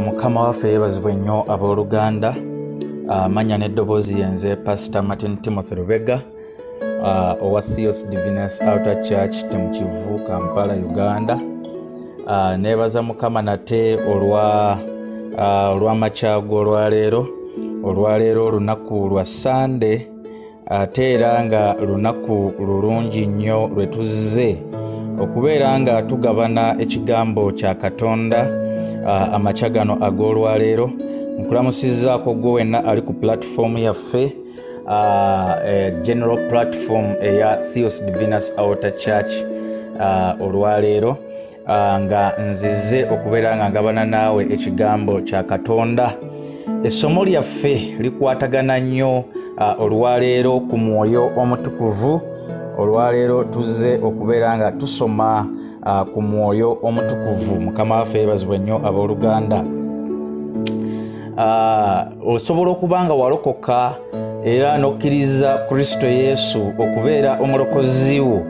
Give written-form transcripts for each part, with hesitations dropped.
Mukama waffe yebazibwe nnyo Aboluganda. Manya n'eddoboozi yenze Pastor Martin Timothy Lubega owa THEIOS DIVINUS Outer Church mu KIvu Kampala Uganda. Nebaza Mukama nate olw'amakyago olwaleero lunaku lwa Sunday ate era nga lunaku lulungi nnyo lwe tuzze okubeera nga tugabana ekigambo kya Katonda amakya gano ag'olwaleero. Nkulamusizaako gwe wenna ali ku platform yaffe general platform eya THEIOS DIVINUS Outer Church olwaleero nga nzize okubeera nga ngabana naawe ekigambo kya Katonda. Essomo lyaffe likwatagana nnyo olwaleero ku Mwoyo Omutukuvu. Olwaleero tuzze okubeera nga tusoma ku Mwoyo Omutukuvu. Mukama waffe yebazibwe nnyo Aboluganda. Osobola okuba nga walokoka era n'okkiriza Kristo Yesu okubeera omulokozi wo,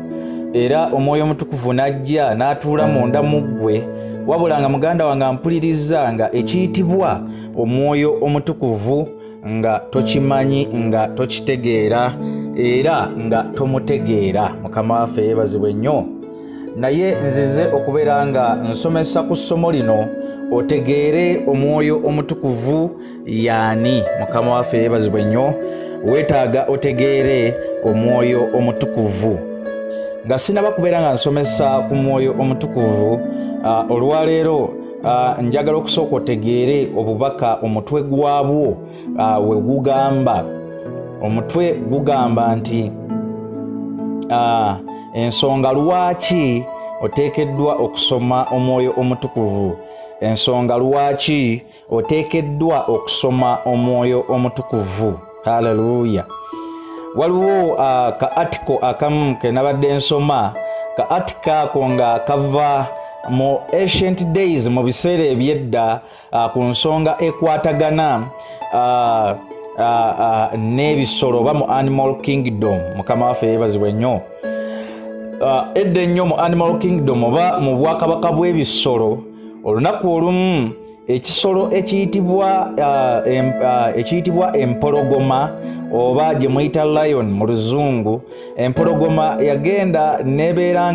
era Omwoyo Omutukuvu n'ajja n'atuula munda mu ggwe, wabula nga muganda wange ampuliriza nga ekiyitibwa Omwoyo Omutukuvu nga tokimanyi, nga tokitegeera era nga tomutegeera. Mukama waffe yebazibwe nnyo. Naye nzize okubeera nga nsomesa ku ssomo lino otegeere Omwoyo Omutukuvu yaani. Mukama waffe yebazibwe nnyo. Weetaaga otegeere Omwoyo Omutukuvu. Nga sinaba kubeera nga nsomesa ku Mwoyo Omutukuvu, olwaleero njagala okusooka otegeere obubaka omutwe gwabwo we gugamba. Omutwe gugamba nti ensonga lwaki oteekeddwa okusoma Omwoyo Omutukuvu. Ensonga lwaki oteekeddwa okusoma Omwoyo Omutukuvu. Haleluya. Waliwo ka article akamu ke nabadde nsoma. Ka article ako nga kava mu ancient days, mu biseera ebyedda, ku nsonga ekwatagana n'ebisolo oba mu animal kingdom. Mukama waffe yebazibwe nnyo. Edda ennyo mu animal kingdom oba mu bwakabaka bw'ebisolo, olunaku olumu ekisolo ekiyitibwa empologoma oba gye muyita lion mu luzungu, empologoma yagenda nebeera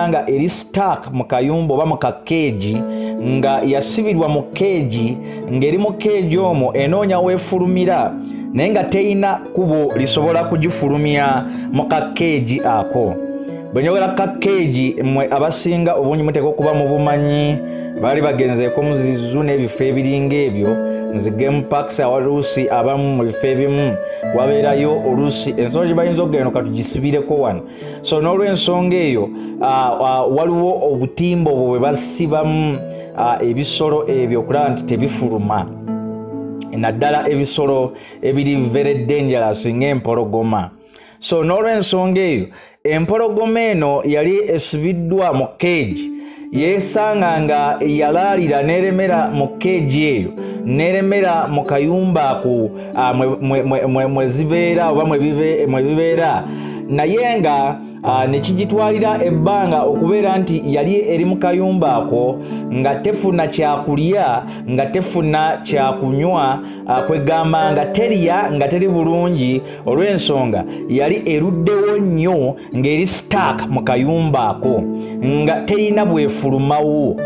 nga eri stuck mu kayumba oba mu kakeegi, nga yasibirwa mu keegi, ng'eri mu keegi omwo enoonya weefulumira naye nga teyina kubo lisobola kugifulumya mu kakeegi ako. Bwe njogera kakeegi, mmwe abasinga obungi muteeka okuba mu bumanyi, baali bagenzeeko mu zizu n'ebifo ebiringa ebyo, mu zi game parks oluusi abamu mu bifo ebimu wabeerayo oluusi ensonga gye bayinza okugenda katugisibireko wano. So n'olw'ensonga eyo waliwo obutimba obwo bwe basibamu ebisolo ebyo okulaba nti tebifuluma, naddala ebisolo ebiri very dangerous ng'empologoma. So n'olw'ensonga eyo empologoma eno yali esibiddwa mu keegi, yeesanga nga yalaalira n'eremera mu keegi eyo, n'eremera mu kayumba ako mwe zibeera oba mwe bibeera, naye nga nekigitwalira ebbanga okubeera nti yali eri mu kayumba ako nga tefuna kyakulya, nga tefuna kyakunywa, kwegamba nga terya, nga teri bulungi, olw'ensonga yali eruddewo nnyo ng'eri stuck mu kayumba ako nga terina bwefulumawo.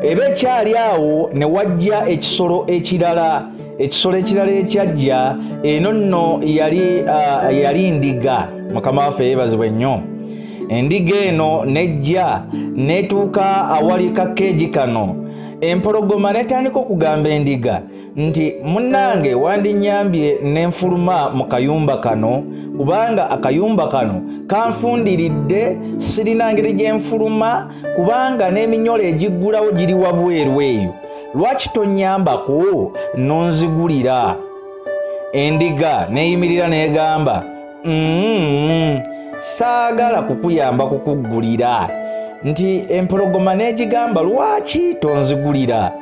Eba ekyali awo ne wajja ekisolo ekirala ekyajja, eno nno yali ndiga. Mukama waffe yebazibwe nnyo. Endiga eno nejja netuuka awali kakeegi kano. Empologoma netandika okugamba endiga nti munnange wandinyambye nenfuluma mu kayumba kano, kubanga akayumba kano kanfundiridde, sirina ngeri gye nfuluma, kubanga n'eminyolo egiggulawo giri wabweru eyo. Lwaki tonyambako nonzigulira? Endiga neyimirira negamba, saagala kukuyamba kukuggulira. Nti empologoma negigamba, lwaki tonzigulira?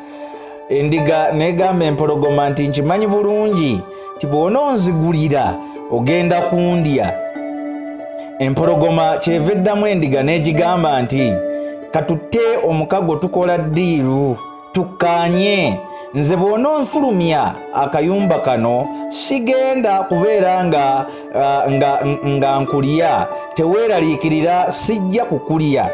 Endiga negamba empologoma nti nkimanyi bulungi ti bw'ononzigulira ogenda kundya. Empologoma kyeveddamu endiga negigamba nti katutte omukago tukola ddiiru tukkaanye nze bw'ononfulumya akayumba kano sigenda kubeera nga nkulya teweeraliikirira sijja kukulya.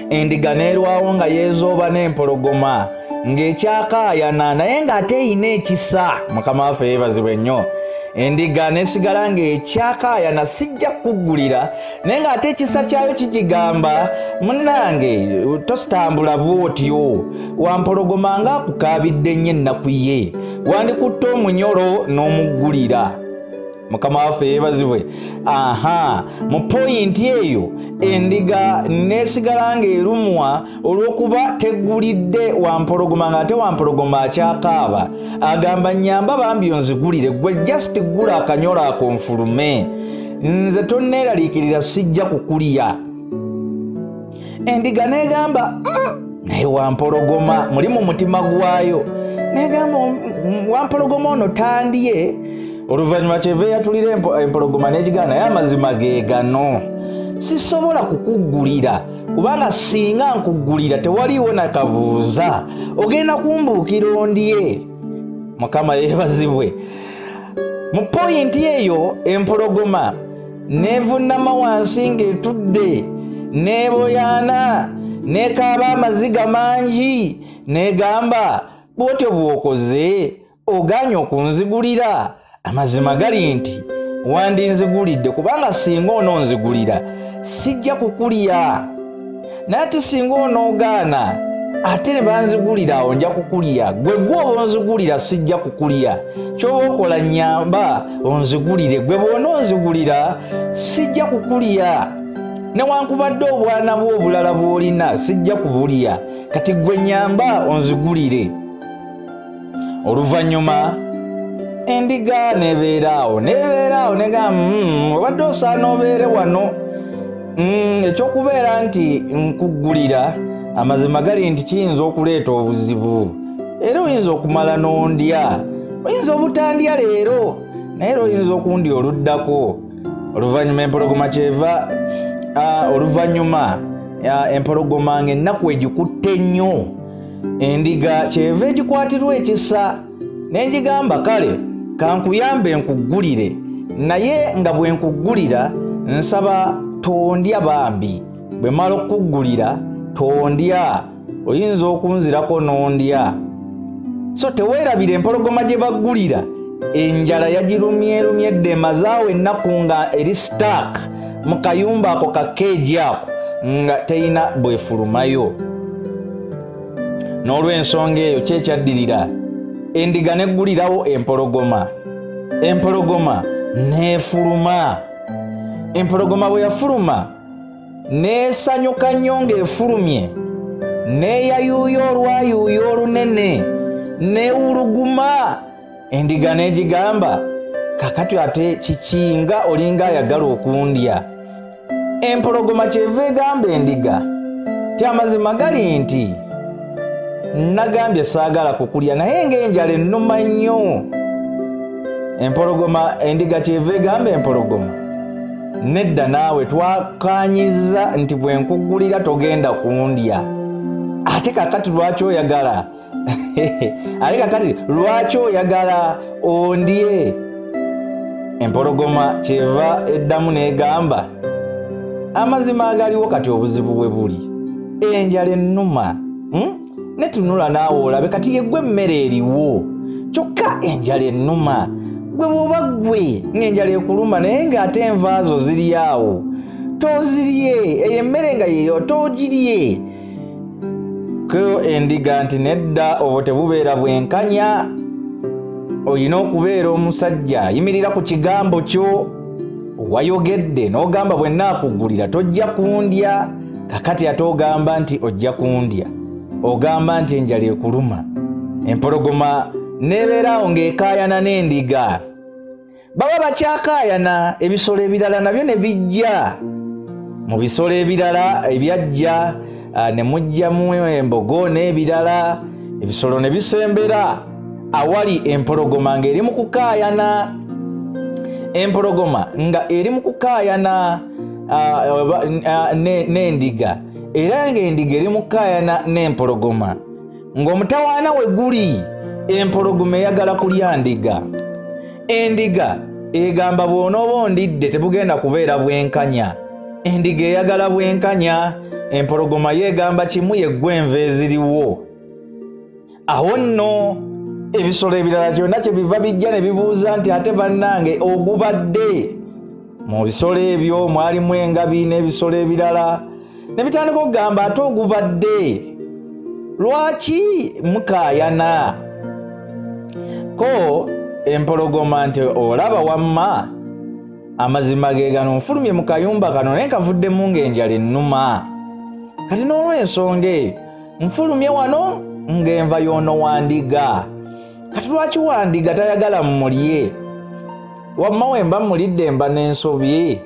Endiga neerwawo nga yeezooba n'empologoma ng'ekyakaayana naye ng'ate eyina ekisa. Mukama waffe yeebazibwe nnyo. Endiga nesigala ng'ekyakaayana sijja kukuggulira naye ng'ate ekisa kyayo kikigamba munnange tositambula bw'otyo wampologoma ng'akukaabidde nnyo ennaku ye wandikutte omunyolo n'omuggulira. Mukama waffe yeebazibwe. Mu poyinti eyo endiga nesigala ng'erumwa olw'okuba teggulidde wampologoma ng'ate wampologoma akyakaaba agamba nyamba bambi onzigulire gwe just gula akanyolo ako nfulume nze tonneeraliikirira sijja kukulya. Endiga negamba naye wampologoma muli mu mutima gwayo negamba wampologoma ono tandye. Oluvannyuma kyeva eyatulira empologoma n'ekigaana naye amazima ge gano sisobola kukuggulira kubanga singa nkuggulira tewaliiwo nakabuuza ogenda kumbuukira ondye. Mukama yeebazibwe. Mu poyinti eyo empologoma neevunnama wansi ng'etudde neeboyaana nekaaba amaziga mangi negamba bw'otyo bw'okoze oganye okunzigulira. Amazima gali nti wandinzigulidde kubanga singa ononzigulira sijja kukulya naye ati singa onoogaana ate ne banzigulira awo nja kukulya gwe gwoba onzigulira sijja kukulya kyoba okola nyamba onzigulire gwe bw'onoonzigulira sijja kukulya newankubadde obwana bwo obulala bw'olina sijja kubulya kati gwe nyamba onzigulire. Oluvannyuma endiga nebeeraawo negamba obadde osaana obeere wano ekyokubeera nti nkuggulira amazima gali nti kiyinza okuleeta obuzibu era oyinza okumala n'ondya oyinza obutandya leero naye era oyinza okundya oluddako. Oluvannyuma empologoma kyeva oluvannyuma empologoma ng'ennaku egikutte nnyo endiga kyeva egikwatirwa ekisa n'egigamba kale kankuyambe nkuggulire naye nga bwe nkuggulira nsaba tondya bambi bwe mala okukuggulira tondya oyinza okunzirako n'ondya. So teweerabira empologoma gye baggulira enjala yagirumyerumyedde emazaawo ennaku nga eri stack mu kayumba ako kakeeji ako nga teyina bwefulumayo. N'olw'ensonga eyo kyekyaddirira endiga neggulirawo empologoma neefuluma. Empologoma bwe yafuluma neesanyuka nnyo ng'efulumye neeyayuuya olwayuuya olunene neewuluguma. Endiga n'egigamba kakati ate kikinga olinga ayagala okundya. Empologoma kyeva egamba endiga ti amazima gali nti nagambye saagala kukulya naye ng'enjala ennuma nnyo. Endiga kyeva egamba empologoma nedda naawe twakaanyiza nti bwe nkuggulira togenda kundya ate kakati lwaki oyagala lwaki oyagala ondye. Empologoma kyeva eddamu n'egamba amazima agaliwo kati obuzibu bwe buli enjala ennuma netunula naawe olabe kati yeggwe emmere eriwo kyokka enjala ennuma gwe bw'oba gwe ng'enjala ekuluma naye ng'ate envaazo ziri awo tozirye eyo emmere nga yeyo toogirye. Ko endiga nti nedda obwo tebubeera bwenkanya olina okubeera omusajja yimirira ku kigambo kyo wayogedde n'ogamba bwe naakuggulira tojja kundya kakati ate ogamba nti ojja kundya ogamba nti enjala ekuluma. Empologoma neebeeraawo ng'ekaayana n'endiga baba bakyakaayana ebisolo ebirala nabyo ne bijja mu bisolo ebirala ebyajja ne mujjamu embogo n'ebirala ebisolo ne bisembera awali empologoma ng'eri mu kukaayana. Empologoma nga eri mu kukaayana n'endiga era ng'endiga eri mu kkaayana n'empologoma, ng'omutawaana we guli empologoma eyagala kulya ndiga. Endiga egamba bw'onooba ondidde tebugenda kubeera bwenkanya. Endiga eyagala bwenkanya, empologoma yeegamba kimu yeggwe enva eziriwo. Awo nno ebisolo ebirala kyonna kye biva bijja ne bibuuza nti ate bannange ogubadde? Mu bisolo ebyo mwalimu engabi n'ebisolo ebirala ne bitandika okugamba ate ogubadde? Lwaki mukaayana? Ko empologoma nti olaba wamma, amazima ge gano nfulumye mu kayumba kano naye nkavuddemu ng'enjala ennuma. Kati n'olw'ensonga nfulumye wano ng'enva y'ono wandiga. Kati lwaki wandiga tayagala mmulye? Wamma wemba mulidde mba n'ensobi.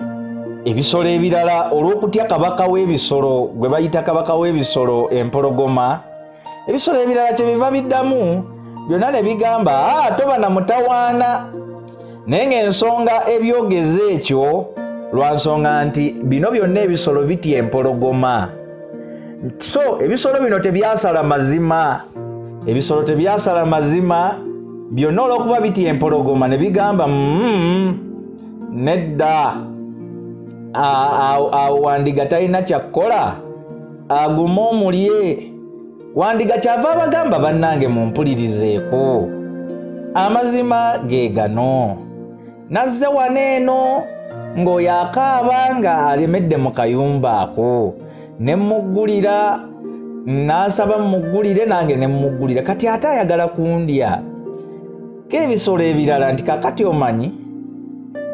Ebisolo ebirala olw'okutya kabaka w'ebisolo gwe bayita kabaka w'ebisolo empologoma, ebisolo ebirala kye biva biddamu byonna ne bigamba toba na mutawaana. Naye ng'ensonga ebyogeza ekyo lwa nsonga nti bino byonna ebisolo bitya empologoma. So ebisolo bino tebyasala mazima. Ebisolo tebyasala mazima byonna olw'okuba bitya empologoma ne bigamba nedda, awo wandiga talina kyakkola, aguma omulye. Wandiga kyava abagamba bannange mumpulirizeeko, amazima ge gano. Nazze wano eno ng'oyo akaaba nga alemedde mu kayumba ako, ne muggulira, n'asaba muggulire nange ne muggulira. Kati ate ayagala kundya. K'ebisolo ebirala nti kakati omanyi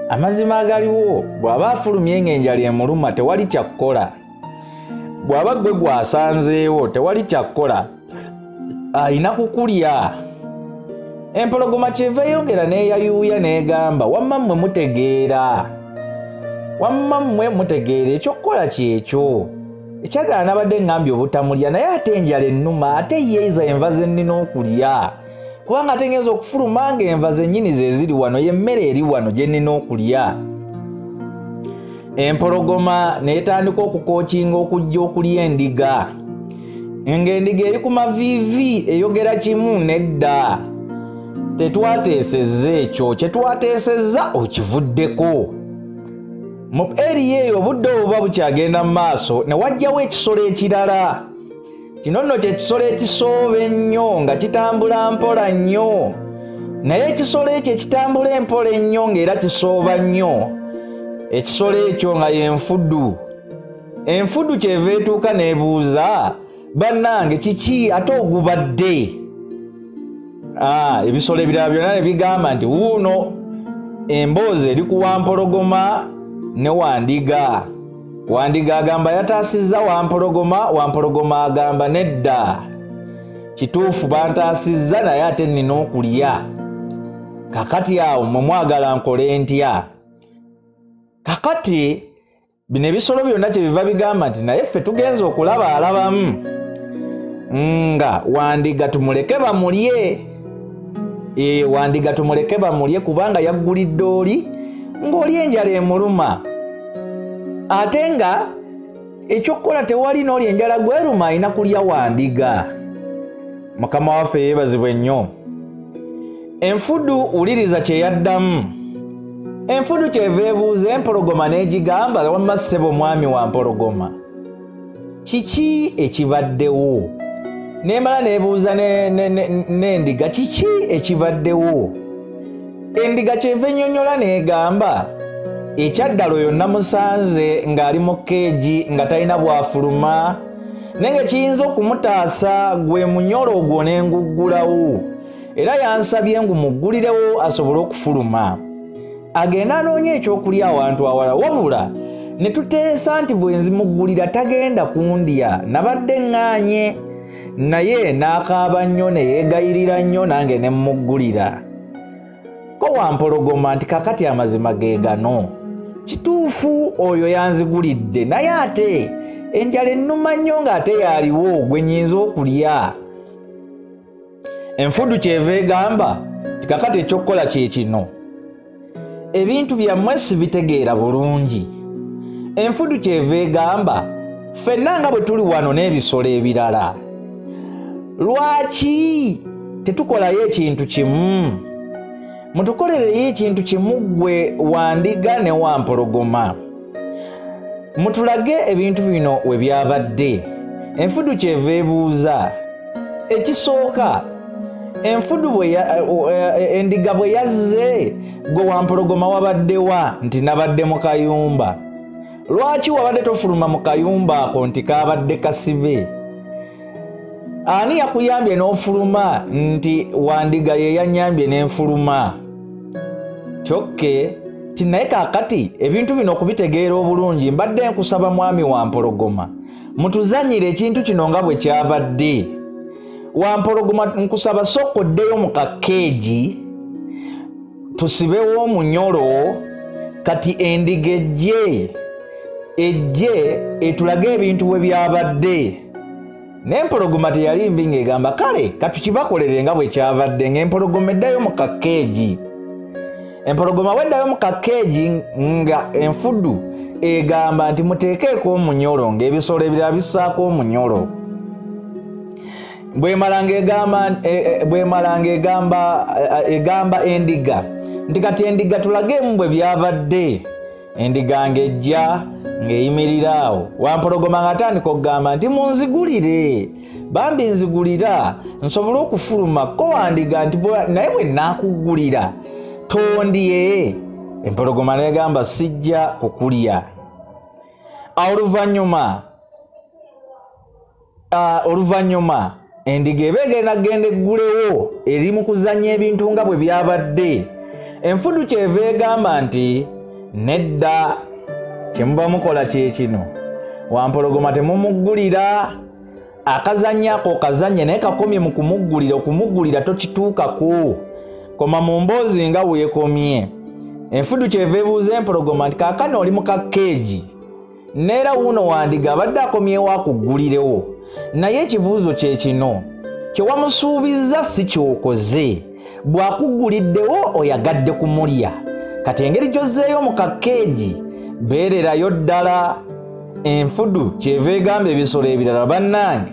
amazima agaliwo, bw'aba afulumye ng'enjala emuluma tewali kyakkola. Bw'aba gwe gwasanzeewo tewali kyakkola, ayina kukulya. Empologoma kyeva eyongera n'eyayuuya n'egamba wamma mmwe mutegeera, wamma mmwe mutegeera ekyokkola kyekyo. Ekyagala nabadde ngambye obutamulya, naye ate enjala ennuma, ate yeeza enva ze nnina okulya. Kubanga ate ngenza okufuluma ng'enva zennyini ze ziri wano, y'emmere eri wano gye nnina okulya. Empologoma n'etandika okukookinga okujja okulya endiga. Ng'endiga eri ku maviivi eyogera kimu nedda. Tetwateesezza ekyo, kye twateesezza okivuddeko. Mu eriya eyo obudde obuba bukyagenda mu maaso ne wajjawo ekisolo ekirala. Kino nno kye kisolo ekisooba ennyo nga kitambula mpola nnyo. Naye ekisolo ekyo ekitambula empola ennyo ng'era kisooba nnyo, ekisolo ekyo nga y'enfuddu. Enfuddu kyeva etuuka n'ebuuza bannange kiki ate ogubadde? Ebisolo ebirala byonna ne bigamba nti wuuno emboozi eri ku wampologoma ne wandiga. Wandiga agamba yataasizza wampologoma, wampologoma agamba nedda, kituufu bantaasizza naye ate nnina okulya. Kakati awo mwe mwagala nkole ntya? Kakati bino ebisolo byonna kye biva bigamba nti naye ffe tugenza okulaba alabamu nga wandiga tumuleke bamulye. Wandiga tumuleke bamulye kubanga yaggulidde oli ng'oli enjala emuluma. Ate nga ekyokkola tewali n'oli enjala gweruma ayina kulya wandiga. Mukama waffe yebazibwe nnyo. Enfuddu wuliriza kye yaddamu. Enfuddu kyeva ebuuza empologoma n'egigamba wamma ssebo mwami wa mpologoma, kiki ekibaddewo? N'emala n'ebuuza n'endiga kiki ekibaddewo? Endiga kyeva ennyonnyola n'egamba ekyaddala oyo namusanze ng'ali mu keegi nga talina bwafuluma, naye nga kiyinza okumutaasa gwe munyolo ogwo n'enguggulawo, era yansabye ngumuggulirewo asobole okufuluma agenda anoonye ekyokulya awantu awala. Wabula ne tuteesa nti bwe nzimuggulira tagenda kundya, nabadde ŋŋaanye, naye n'akaaba nnyo ne yeegayirira nnyo nange ne mmuggulira. Ko wampologoma nti kakati amazima ge gano, kituufu oyo yanzigulidde, naye ate enjala ennuma nnyo ng'ate yaaliwo gwe nnyinza okulya. Enfuddu kyeva egamba kakati ekyokkola kye kino, ebintu byammwe sibitegeera bulungi. Enfuddu kyeva egamba ffenna nga bwe tuli wano n'ebisolo ebirala, lwaki tetukolayo ekintu kimu? Mutukolereyo ekintu kimu ggwe Wandiga ne Wampologoma. Mutulage ebintu bino we byabadde. Enfudu kyeva ebuuza. Ekisooka, enfudu endiga bwe yazze, gwe Wampologoma wabaddewa? Nti nabadde mu kayumba. Lwaki wabadde tofuluma mu kayumba ako nti kabadde kasibe? Ani yakuyambye n'ofuluma? Nti Wandiga ye yanyambye n'enfuluma. Kyokke tinaye kaakati ebintu bino okubitegeera obulungi, mbadde nkusaba mwami Wampologoma mutuzanyire ekintu kino nga bwe kyabadde. Wampologoma nkusaba sooka oddeyo mu kakeegi tusibewo omunyolo, kati endiga ejje etulage ebintu we byabadde. N'empologoma teyali mbi ng'egamba kale katukibakolere nga bwe kyabadde, ng'empologoma eddayo mu kakeegi. Empologoma weddayo mu kakeegi nga enfudu egamba nti muteekeeko omunyolo, ng'ebisolo ebirala bissaako omunyolo. bwemalanga egamba endiga nti kati endiga tulagemu bwe byabadde. Endiga ng'ejja ng'eyimirira awo, Wampologoma ng'atandika okugamba nti munzigulire, bambi nzigulira nsobole okufuluma. Ko Wandiga nti naye bwe naakugulira tondye. Empologoma n'egamba sijja kukulya. Oluvannyuma endiga eba egenda genda eggulewo, eri mu kuzannya ebintu nga bwe byabadde. Enfudu kyeva egamba nti nedda, kyemuba mukola kye kino, Wampologoma temumuggulira. Akazannya ako kazannye naye kakomye mu kumuggulira. Okumuggulira tokituukako, koma mu mboozi nga weekomye. Enfudu kyeva ebuuza Empologoma nti kaakano oli mu kakeegi, neera wuuno Wandiga abadde akomyewo akuggulirewo, naye ekibuuzo kye kino, kye wamusuubizza si kyokoze. Bw'akugguliddewo oyagadde kumulya, kati engeri gy'ozzeeyo mu kakeegi beererayo ddala. Enfudu kyeva egamba ebisolo ebirala bannange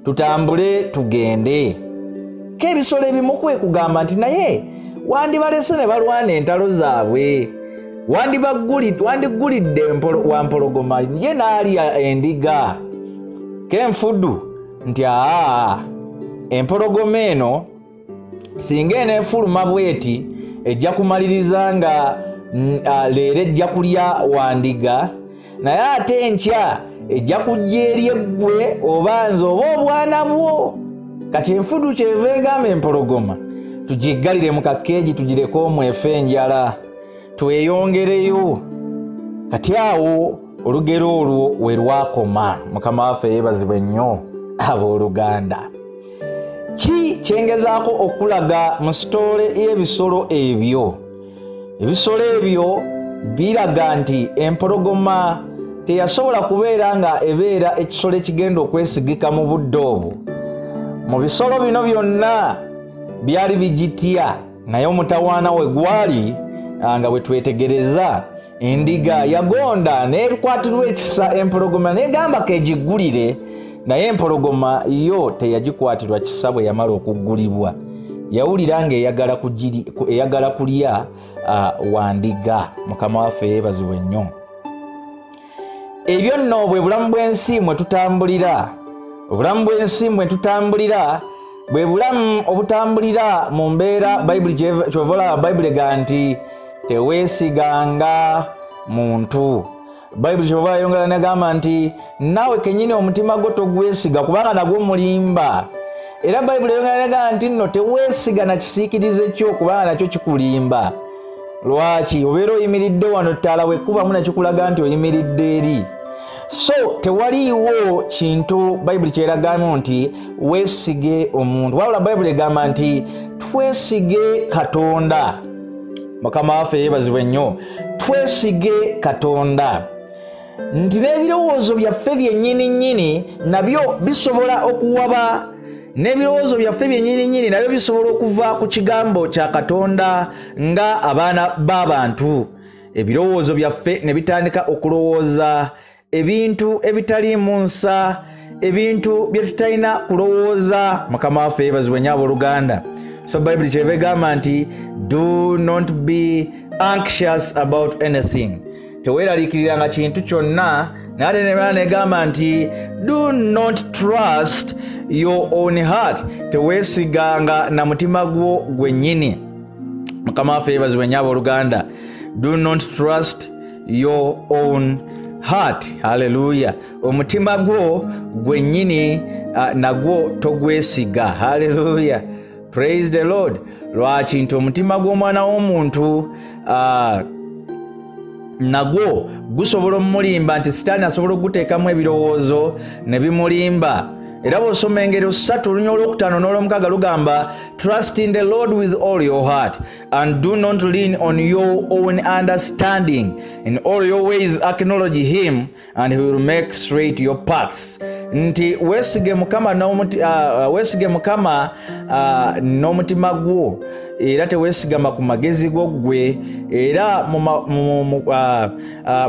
tutambule tugende. K'ebisolo ebimu kwe kugamba nti naye wandibalese ne balwana entalo zaabwe, wandiggulidde Wampologoma ye n'alya endiga. K'enfudu nti empologoma eno singa eneefuluma bweti ejja kumaliriza nga leero ejja kulya Wandiga, naye ate enkya ejja kujja eri eggwe oba nze oba obwana bwo. Kati enfudu kyeva egamba Empologoma tugiggalire mu kakeegi tugireko omwefe enjala tweyongereyo. Kati awo olugero olwo we lwakoma. Mukama waffe yebazibwe nnyo Aboluganda. Ki kyengezaako okulaga mu sitole y'ebisolo ebyo? Ebisolo ebyo biraga nti Empologoma teyasobola kubeera nga ebeera ekisolo ekigenda okwesigika mu budde obwo. Mu bisolo bino byonna byali bigitya, naye omutawaana we gwali nga bwe twetegereza, endiga yagonda n'erikwatirwa ekisa Empologoma n'egamba kegiggulire, naye Empologoma yo teyagikwatirwa kisa. Bwe yamala okuggulibwa yawulira ng'eyagala kulya Wandiga. Mukama waffe yeebazibwe nnyo. Ebyo nno bwe bulamu bw'ensi mwe tutambulira. Obulamu bw'ensi mwe tutambulira bwe bulamu obutambulira mu mbeera kyova Bayibuli ega nti teweesiganga muntu. Bayibuli kyova yayongera negamba nti naawe kennyini omutima gwo togwesiga kubanga nagwo mulimba. Era Bayibuli yayongera negamba nti nno teweesiga na kisiikirize kyo kubanga nakyo kikulimba. Lwaki? Obeera oyimiridde wano ttaala wekubamu nakikulaga nti oyimiridde eri. So tewaliiwo kintu Bayibuli kyeragamu nti weesige omuntu, wabula Bayibuli egamba nti twesige Katonda. Mukama waffe yeebazibwe nnyo. Twesige Katonda. Nti n'ebirowoozo byaffe byennyini nabyo bisobola okuwaba, n'ebirowoozo byaffe byennyini nabyo bisobola okuva ku kigambo kya Katonda nga abaana b'abantu. Ebirowoozo byaffe ne bitandika okulowooza ebintu ebitali munsa, ebintu bye tutalina kulowooza. Mukama waffe yebazibwe nnyo Aboluganda. So Bible kyeva egamba nti do not be anxious about anything. Teweeraliikiriranga kintu kyonna. Nate negamba nti do not trust your own heart. Teweesiganga na mutima gwo gwennyini. Mukama waffe yebazibwe nnyo Aboluganda. Do not trust your own heart. Hallelujah. Omutima gwo gwennyini nagwo togwesiga. Hallelujah. Praise the Lord. Lwaki nti omutima gw'omwana w'omuntu nagwo gusobola omulimba, nti sitaani asobola okuteekamu ebirowoozo ne bimulimba. Era bw'osoma engero 3 olunya olwokutaano n'olwomukaaga lugamba trust in the Lord with all your heart and do not lean on your own understanding. In all your ways acknowledge him and he will make straight your paths. Nti weesige Mukama n'omutima gwo, era teweesigama ku magezi go gwe, era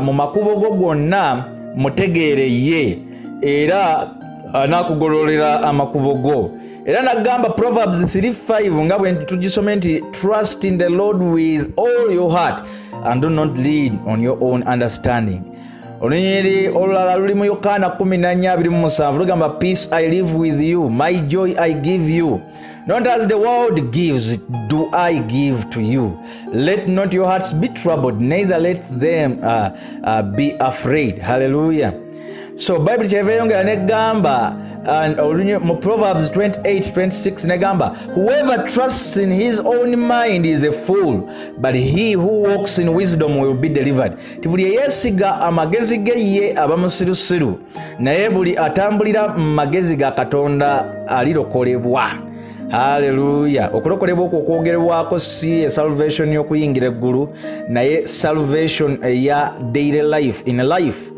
mu makubo go gonna mutegeere ye, era anakugololera amakubo go. Era nagamba Proverbs 3:5 nga bwe tugisome nti trust in the Lord with all your heart and do not lean on your own understanding. Olunyiri olulala luli mu Yokaana 14:27 lugamba peace I live with you, my joy I give you. Not as the world gives do I give to you. Let not your hearts be troubled, neither let them be afraid. Hallelujah. So Bible kyeva yongera negamba mu Proverbs 28:26 negamba whoever trusts in his own mind is a fool, but he who walks in wisdom will be delivered. Tibuli yeesiga amagezi ge ye aba musirusiru, naye buli atambulira mu magezi ga Katonda alirokolebwa. Hallelujah. Okulokolebwa okwo okwogerwako si salvation y'okuyingira eggulu, naye salvation ya daily life, in life.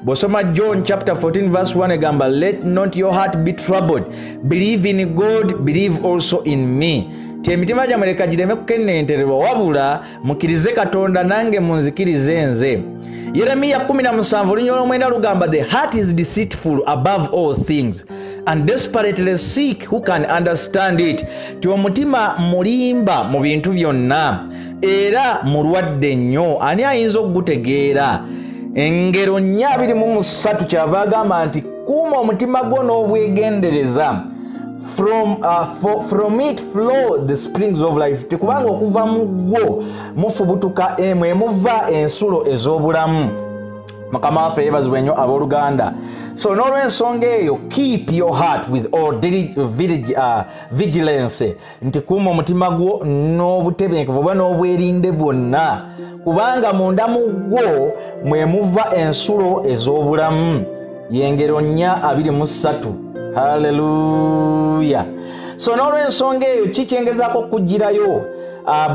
Bosoma John chapter 14 verse 1 egamba let not your heart be troubled, believe in God, believe also in me. Emitima gyammwe leka gireme kukenentererwa, wabula mukkirize Katonda nange munzikirize nze. Yeremiya 17:9 lugamba the heart is deceitful above all things and desperately seek who can understand it. Ti omutima mulimba mu bintu byonna era mulwadde nnyo, ani ayinza okugutegeera? Engero 4:3 kyava agamba nti kuuma omutima gwo n'obwegendereza, from it flow the springs of life. Tekubanga okuva mu gwo mufubutuka mwe muva ensulo ez'obulamu. Mukama waffe yebazibwe nnyo Aboluganda. So n'olw'ensonga eyo keep your heart with all vigilance. Nti kuuma omutima gwo n'obutebenkevu oba n'obwerinde bwonna, kubanga munda mu gwo mwe muva ensulo ez'obulamu. Yengero 4:23. Hallelujah. So n'olw'ensonga eyo kikyengezaako okugirayo.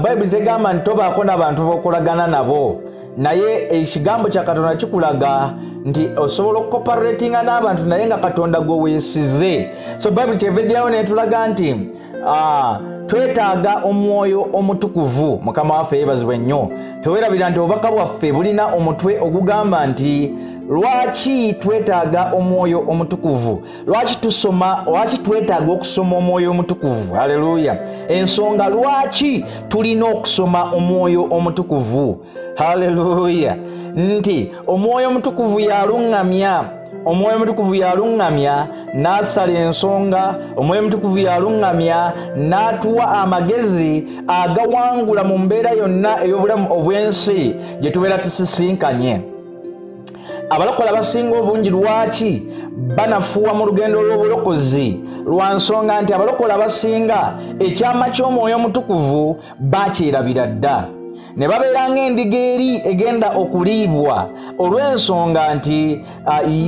Bible tegamba nti tobaako n'abantu b'okolagana nabo, naye ekigambo kya Katonda kikulaga nti osobola okukoparatinga n'abantu naye nga Katonda gwe weesize. So Bible kyeveddeyo netulaga nti twetaaga omwoyo omutukuvu. Mukama waffe yebazibwe nnyo. Teweerabira nti obubaka bwaffe bulina omutwe ogugamba nti lwaki twetaaga omwoyo omutukuvu, lwaki twetaaga okusoma omwoyo omutukuvu. Haleluya. Ensonga lwaki tulina okusoma omwoyo omutukuvu. Haleluya. Nti omwoyo omutukuvu yaluŋŋamya, omwoyo omutukuvu yaluŋŋamya n'asala ensonga, omwoyo omutukuvu yaluŋŋamya n'atuwa amagezi agawangula mu mbeera yonna ey'obulamu obw'ensi gye tubeera tusisinkanye. Abalokola abasinga obungi lwaki banafuwa mu lugendo lw'obulokozi? Lwa nsonga nti abalokola abasinga ekyama ky'omwoyo omutukuvu bakyerabira dda, ne babeera ng'endiga eri egenda okuliibwa, olw'ensonga nti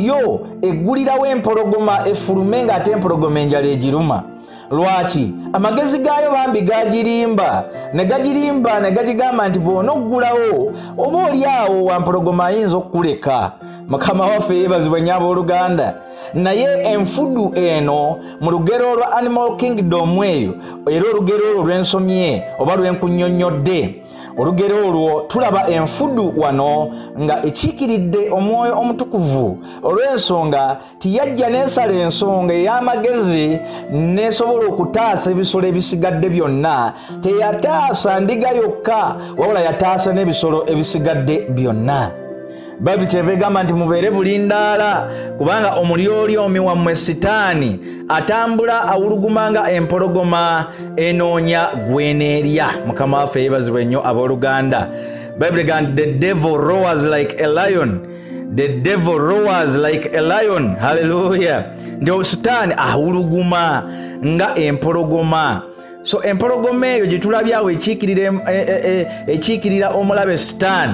yo eggulirawo empologoma efulume ng'ate empologoma enjala egiruma. Lwaki? Amagezi gaayo bambi gagirimba ne gagigamba nti bw'onoggulawo oba oli awo wampologoma ayinza okukuleka. Mukama waffe yebazibwe nnyo Aboluganda. Naye enfudu eno mu lugero lwa Animal Kingdom eyo, era olugero olwo lw'ensomye oba lw'enkunnyonnyodde, olugero olwo tulaba enfudu wano nga ekiikiridde Omwoyo Omutukuvu olw'ensonga tiyajja n'ensala ensonga ey'amagezi n'esobola okutaasa ebisolo ebisigadde byonna. Teyataasa ndiga yokka wabula yataasa n'ebisolo ebisigadde byonna. Bayibuli kyeva egamba nti mubeere bulindaala kubanga omulyolyomi wammwe Sitaani atambula awulugumanga empologoma enoonya gweneerya. Mukama waffe yebazibwe nnyo abooluganda. Bayibuli egamba the devil roars like a lion. The devil roars like a lion. Hallelujah. Ndio Sitaani awuluguma nga empologoma. So empologoma eyo gye tulabyawo ekiikirira omulabe Sitaani.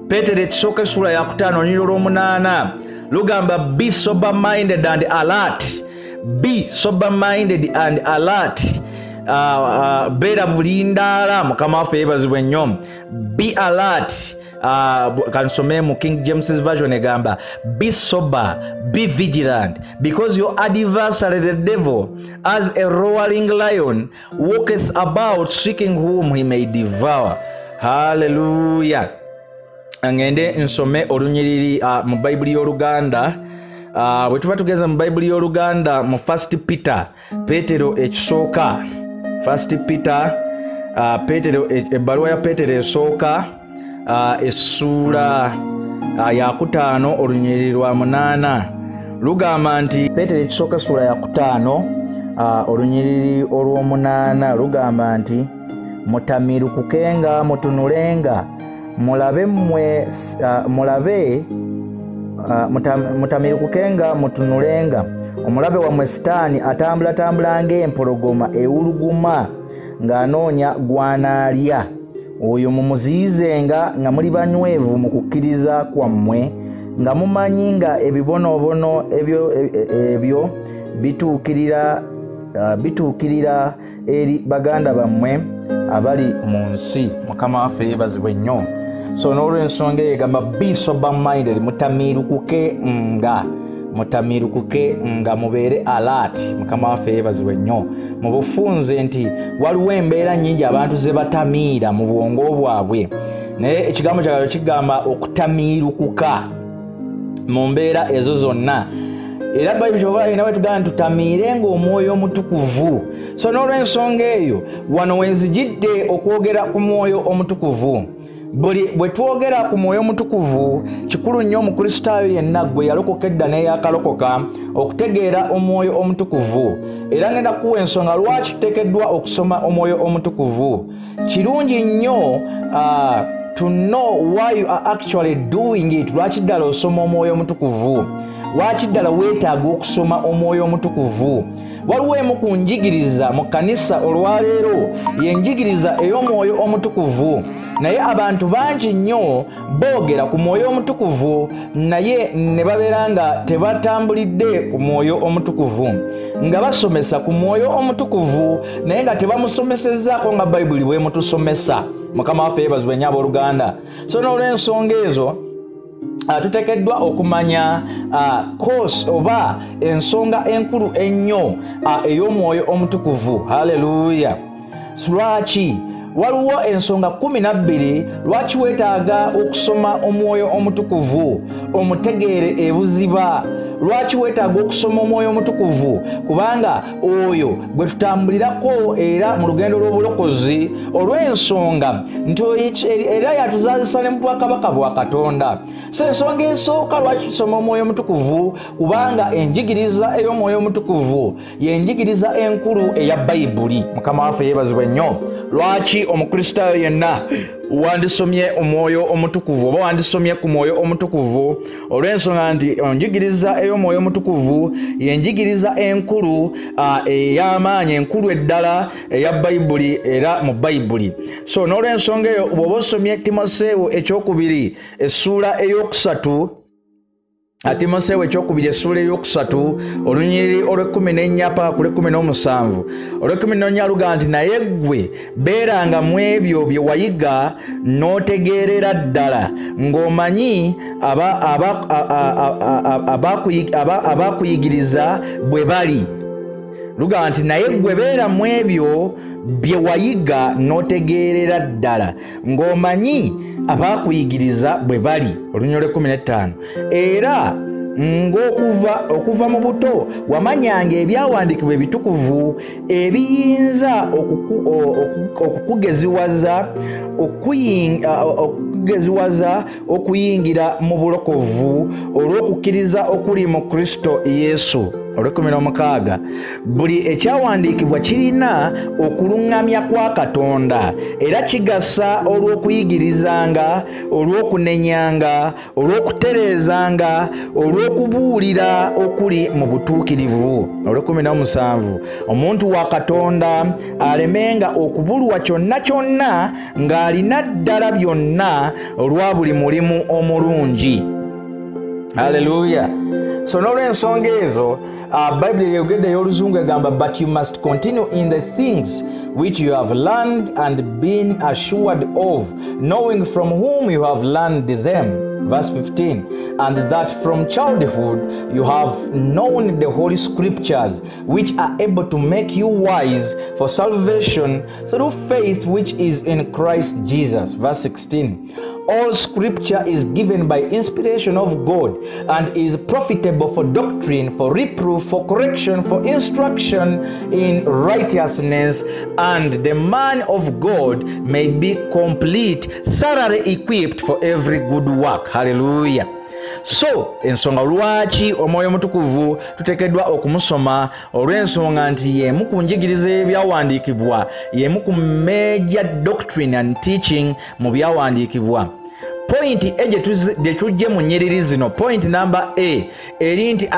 Petero ekisooka essula ya 5 onyiro lw'omunaana lugamba be sober minded and alert. Be sober minded and alert. Beera bulindaala. Mukama waffe yebazibwe nnyo. Be alert. Kansome mu King James version egamba be sober, be vigilant, because your adversary the devil as a roaring lion walketh about seeking whom he may devour. Hallelujah. Ngende nsome olunyiriri mu Bayibuli y'Oluganda. Bwe tuba tugeza mu Bayibuli y'Oluganda mu 1 Peter Petero ekisooka 1 Peter Petero ebbaluwa ya Petero esooka essuula ya 5 olunyiriri lwa 8 lugamba nti Petero ekisooka essuula ya 5 olunyiriri olw'omunaana lugamba nti mutamirukukenga mutunulenga mutamirukukenga mutunulenga omulabe wammwe Sitaani atambula ng'empologoma ewuluguma ng'anoonya gwanaalya. Oyo mumuziyizenga nga muli banywevu mu kukkiriza kwammwe nga mumanyi nga ebibonoobono ebyo bituukirira eri baganda bammwe abali mu nsi. Mukama waffe yebazibwe nnyo. So n'olw'ensonga egamba be sober minded, mutamirukuke nga mubeere alert. Mukama waffe yebazibwe nnyo. Mu bufunze nti waliwo embeera nnyingi abantu ze batamiira mu bwongo bwabwe, naye ekigambo kyagalo kigamba okutamirukuka mu mbeera ezo zonna. Era Bayibuli kyova inawe tugamba tutamiirenga Omwoyo Omutukuvu. So n'olw'ensonga eyo wano wenzijidde okwogera ku Mwoyo Omutukuvu. Bwe twogera ku Mwoyo Omutukuvu kikulu nnyo mu Kristaayo yenna gwe yalokoka edda n'eyakalokoka okutegeera Omwoyo Omutukuvu. Era ngenda kuwa ensonga lwaki tuteekeddwa okusoma Omwoyo Omutukuvu. Kirungi nnyo to know why you are actually doing it. Lwaki ddala osoma Omwoyo Omutukuvu? Lwaki ddala weetaaga okusoma Omwoyo Omutukuvu? Waliwo emu ku njigiriza mu Kanisa olwaleero y'enjigiriza ey'Omwoyo Omutukuvu, naye abantu bangi nnyo boogera ku Mwoyo Omutukuvu naye ne babeera nga tebatambulidde ku Mwoyo Omutukuvu, nga basomesa ku Mwoyo Omutukuvu naye nga tebamusomesezzaako nga Bayibuli bwe mutusomesa. Mukama waffe yebazibwe nnyo abooluganda. So n'olw'ensonga ezo tuteekeddwa okumanya course oba ensonga enkulu ennyo ey'Omwoyo Omutukuvu. Haleluya. Lwaki? Waliwo ensonga 12 lwaki weetaaga okusoma Omwoyo Omutukuvu omutegeere ebuziba. Lwaki weetaaga okusoma Omwoyo Omutukuvu? Kubanga oyo gwe tutambulirako era mu lugendo lw'obulokozi olw'ensonga nti era yatuzaazisa ne mu bwakabaka bwa Katonda. So ensonga esooka lwaki tusoma Omwoyo Omutukuvu kubanga enjigiriza ey'Omwoyo Omutukuvu y'enjigiriza enkulu eya Bayibuli. Mukama waffe yebazibwe nnyo. Lwaki Omukristaayo yenna wandisomye Omwoyo Omutukuvu oba wandisomye ku Mwoyo Omutukuvu? Olw'ensonga nti enjigiriza ey'Omwoyo Omutukuvu y'enjigiriza enkulu ey'amaanyi, enkulu eddala eya Bayibuli era mu Bayibuli. So n'olw'ensonga eyo bw'oba osomye Timoseewo ekyokubiri essuula ey'okusatu, Timoseewo ekyokubiri essuula ey'okusatu olunyiriri olw'14 paka ku lw'17 olw'14 luga nti naye ggwe beeranga mu ebyo bye wayiga n'otegeerera ddala ng'omanyi abaakuyigiriza bwe bali. luga nti naye gwe beera mu ebyo bye wayiga n'otegeerera ddala ng'omanyi abaakuyigiriza bwe bali. Olunyolo 15 era okuva mu buto wamanyanga ebyawandiikibwa ebitukuvu ebiyinza okukugeziwaza okuyingira mu bulokovu olw'okukkiriza okuli mu Kristo Yesu. 16 buli ekyawandiikibwa kirina okuluŋŋamya kwa Katonda era kigasa olw'okuyigirizanga, olw'okunenyanga, olw'okutereezanga, olw'okubuulira okuli mu butuukirivu. 17 omuntu wa Katonda alemenga okubulwa kyonna kyonna ng'alina ddala byonna olwa buli mulimu omulungi. Haleluya. So n'olw'ensonga ezo Bible yogedde y'Oluzungu egamba but you must continue in the things which you have learned and been assured of, knowing from whom you have learned them. Verse 15, and that from childhood you have known the Holy Scriptures, which are able to make you wise for salvation through faith which is in Christ Jesus. Verse 16, all Scripture is given by inspiration of God and is profitable for doctrine, for reproof, for correction, for instruction in righteousness, and the man of God may be complete, thoroughly equipped for every good work. Hallelujah. So ensonga lwaki Omwoyo Omutukuvu tuteekeddwa okumusoma olw'ensonga nti yemu ku njigiriza ebyawandiikibwa, yemu ku major doctrine and teaching mu byawandiikibwa. Point gye tujje mu nnyiriri zino, point number A eri nti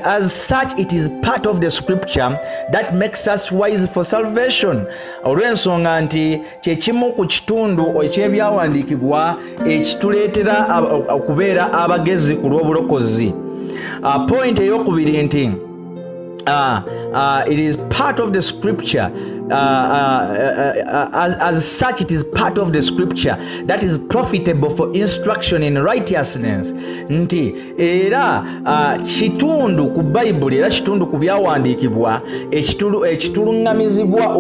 as such it is part of the scripture that makes us wise for salvation. Olw'ensonga nti kyekimu ku kitundu eky'ebyawandiikibwa ekituleetera okubeera abagezi ku lw'obulokozi. Point ey'okubiri nti it is part of the scripture. As such it is part of the scripture that is profitable for instruction in righteousness. Nti era kitundu ku Bible era kitundu ku byawandiikibwa ekituluŋŋamizibwa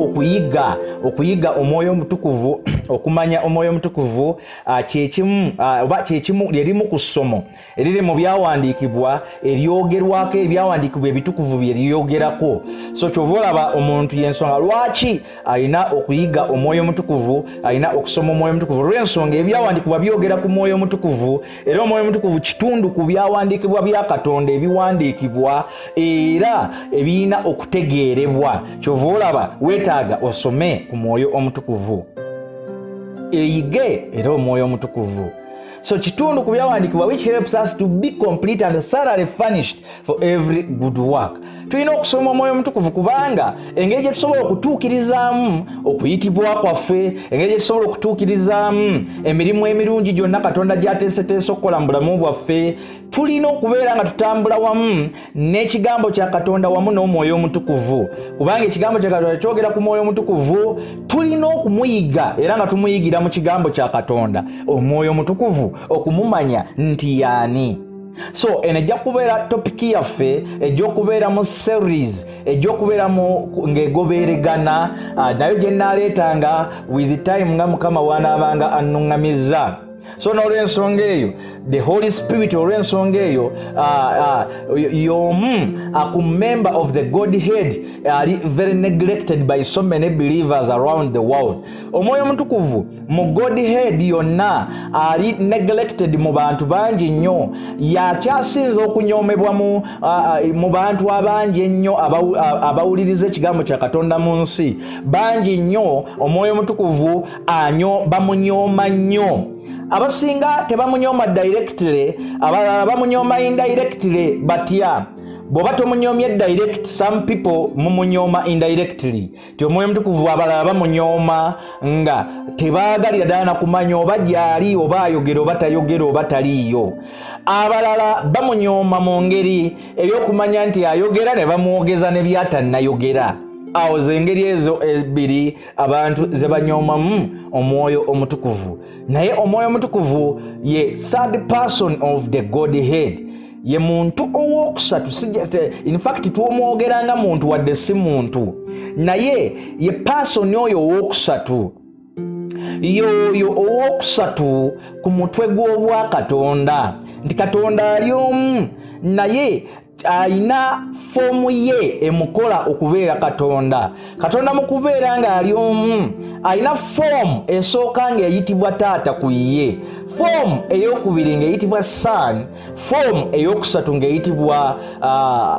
okuyiga Omwoyo Omutukuvu, okumanya Omwoyo Omutukuvu kyekimu oba kyekimu lyerimu ku ssomo eriri mu byawandiikibwa eryogerwako ebyawandiikibwa ebitukuvu byeryogerako. So kyova olaba omuntu yensonga lwaki alina okuyiga Omwoyo Omutukuvu, alina okusoma Omwoyo Omutukuvu olw'ensonga ebyawandiikibwa byogera ku Mwoyo Omutukuvu era Omwoyo Omutukuvu kitundu ku byawandiikibwa bya Katonda ebiwandiikibwa era ebirina okutegeerebwa. Kyova olaba weetaaga osome ku Mwoyo Omutukuvu, eyige era Omwoyo Omutukuvu. So kitundu ku byawandiikibwa which helps us to be complete and thoroughly furnished for every good work. Tulina okusoma Omwoyo Omutukuvu kubanga engeri gye tusobola okutuukirizaamu okuyitibwa kwaffe, engeri gye tusobola okutuukirizaamu emirimu emirungi gyonna Katonda gy'ateeseteese okukola mu bulamu bwaffe, tulina okubeera nga tutambula wamu n'ekigambo kya Katonda wamu n'Omwoyo Omutukuvu. Kubanga ekigambo kya Katonda kyogera ku Mwoyo Omutukuvu, tulina okumuyiga era nga tumuyigira mu kigambo kya Katonda Omwoyo Omutukuvu okumumanya nti yaani. So eno ejja kubeera topiki yaffe ejja mu series ejja mu ng'egoberegana nayo gye nnaaleetanga with time nga Mukama w'anaabanga annuŋŋamizza. So n'olw'ensonga eyo the Holy Spirit olw'ensonga eyo y'omu a member of the Godhead ali very neglected by so many believers around the world. Omwoyo Omutukuvu mu Godhead yonna ali neglected mu bantu bangi nnyo, yakyasinza okunyoomebwa mu bantu abangi ennyo abawuliriza ekigambo kya Katonda mu nsi. Bangi nnyo Omwoyo Omutukuvu bamunyooma nnyo. Abasinga tebamunyooma directly, abalala bamunyooma indirectly. Batya bw'oba tomunyoomye direct, some people mumunyooma indirectly. Ti Omwoyo Omutukuvu abalala bamunyooma nga tebaagalira ddala na kumanya oba gy'ali oba ayogera oba tayogera oba taliiyo. Abalala bamunyooma mu ngeri ey'okumanya nti ayogera ne bamwogeza ne byatannayogera. Awo z'engeri ezo ebiri abantu ze banyoomamu Omwoyo Omutukuvu. Naye Omwoyo Omutukuvu ye third person of the Godhead. ye muntu owokusatu. In fact tuomwogeranga muntu wadde si muntu, naye ye person oyo owokusatu, yoyo owokusatu ku mutwe gw'obwa Katonda. Nti Katonda ali omu, naye alina foomu ye emukola okubeera Katonda. Katonda mu kubeera nga ali omu alina foomu esooka nga eyitibwa taata ku ye, foomu ey'okubiri ng'eyitibwa Son, foomu ey'okusatu ng'eyitibwa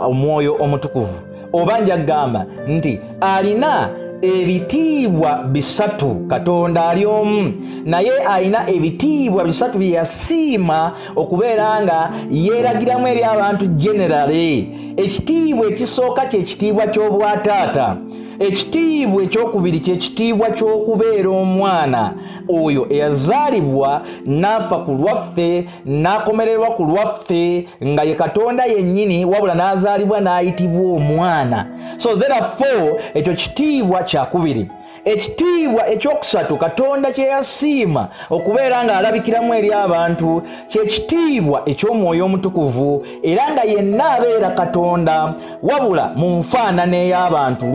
Omwoyo Omutukuvu. Oba njagamba nti alina ebitiibwa bisatu. Katonda ali omu, naye alina ebitiibwa bisatu bye yasiima okubeera nga yeeragiramu eri abantu generally. Ekitiibwa ekisooka kye kitiibwa ky'obwataata, ekitiibwa ekyokubiri kye kitiibwa ky'okubeera omwana oyo eyazaalibwa n'afa ku lwaffe n'akomererwa ku lwaffe nga ye Katonda yennyini, wabula n'azaalibwa n'ayitibwa omwana. So therefore ekyo kitiibwa kyakubiri. Ekitiibwa ekyokusatu Katonda kye yasiima okubeera nga alabikiramu eri abantu kye kitiibwa eky'Omwoyo Omutukuvu, era nga yenna abeera Katonda wabula mu nfaanana ey'abantu.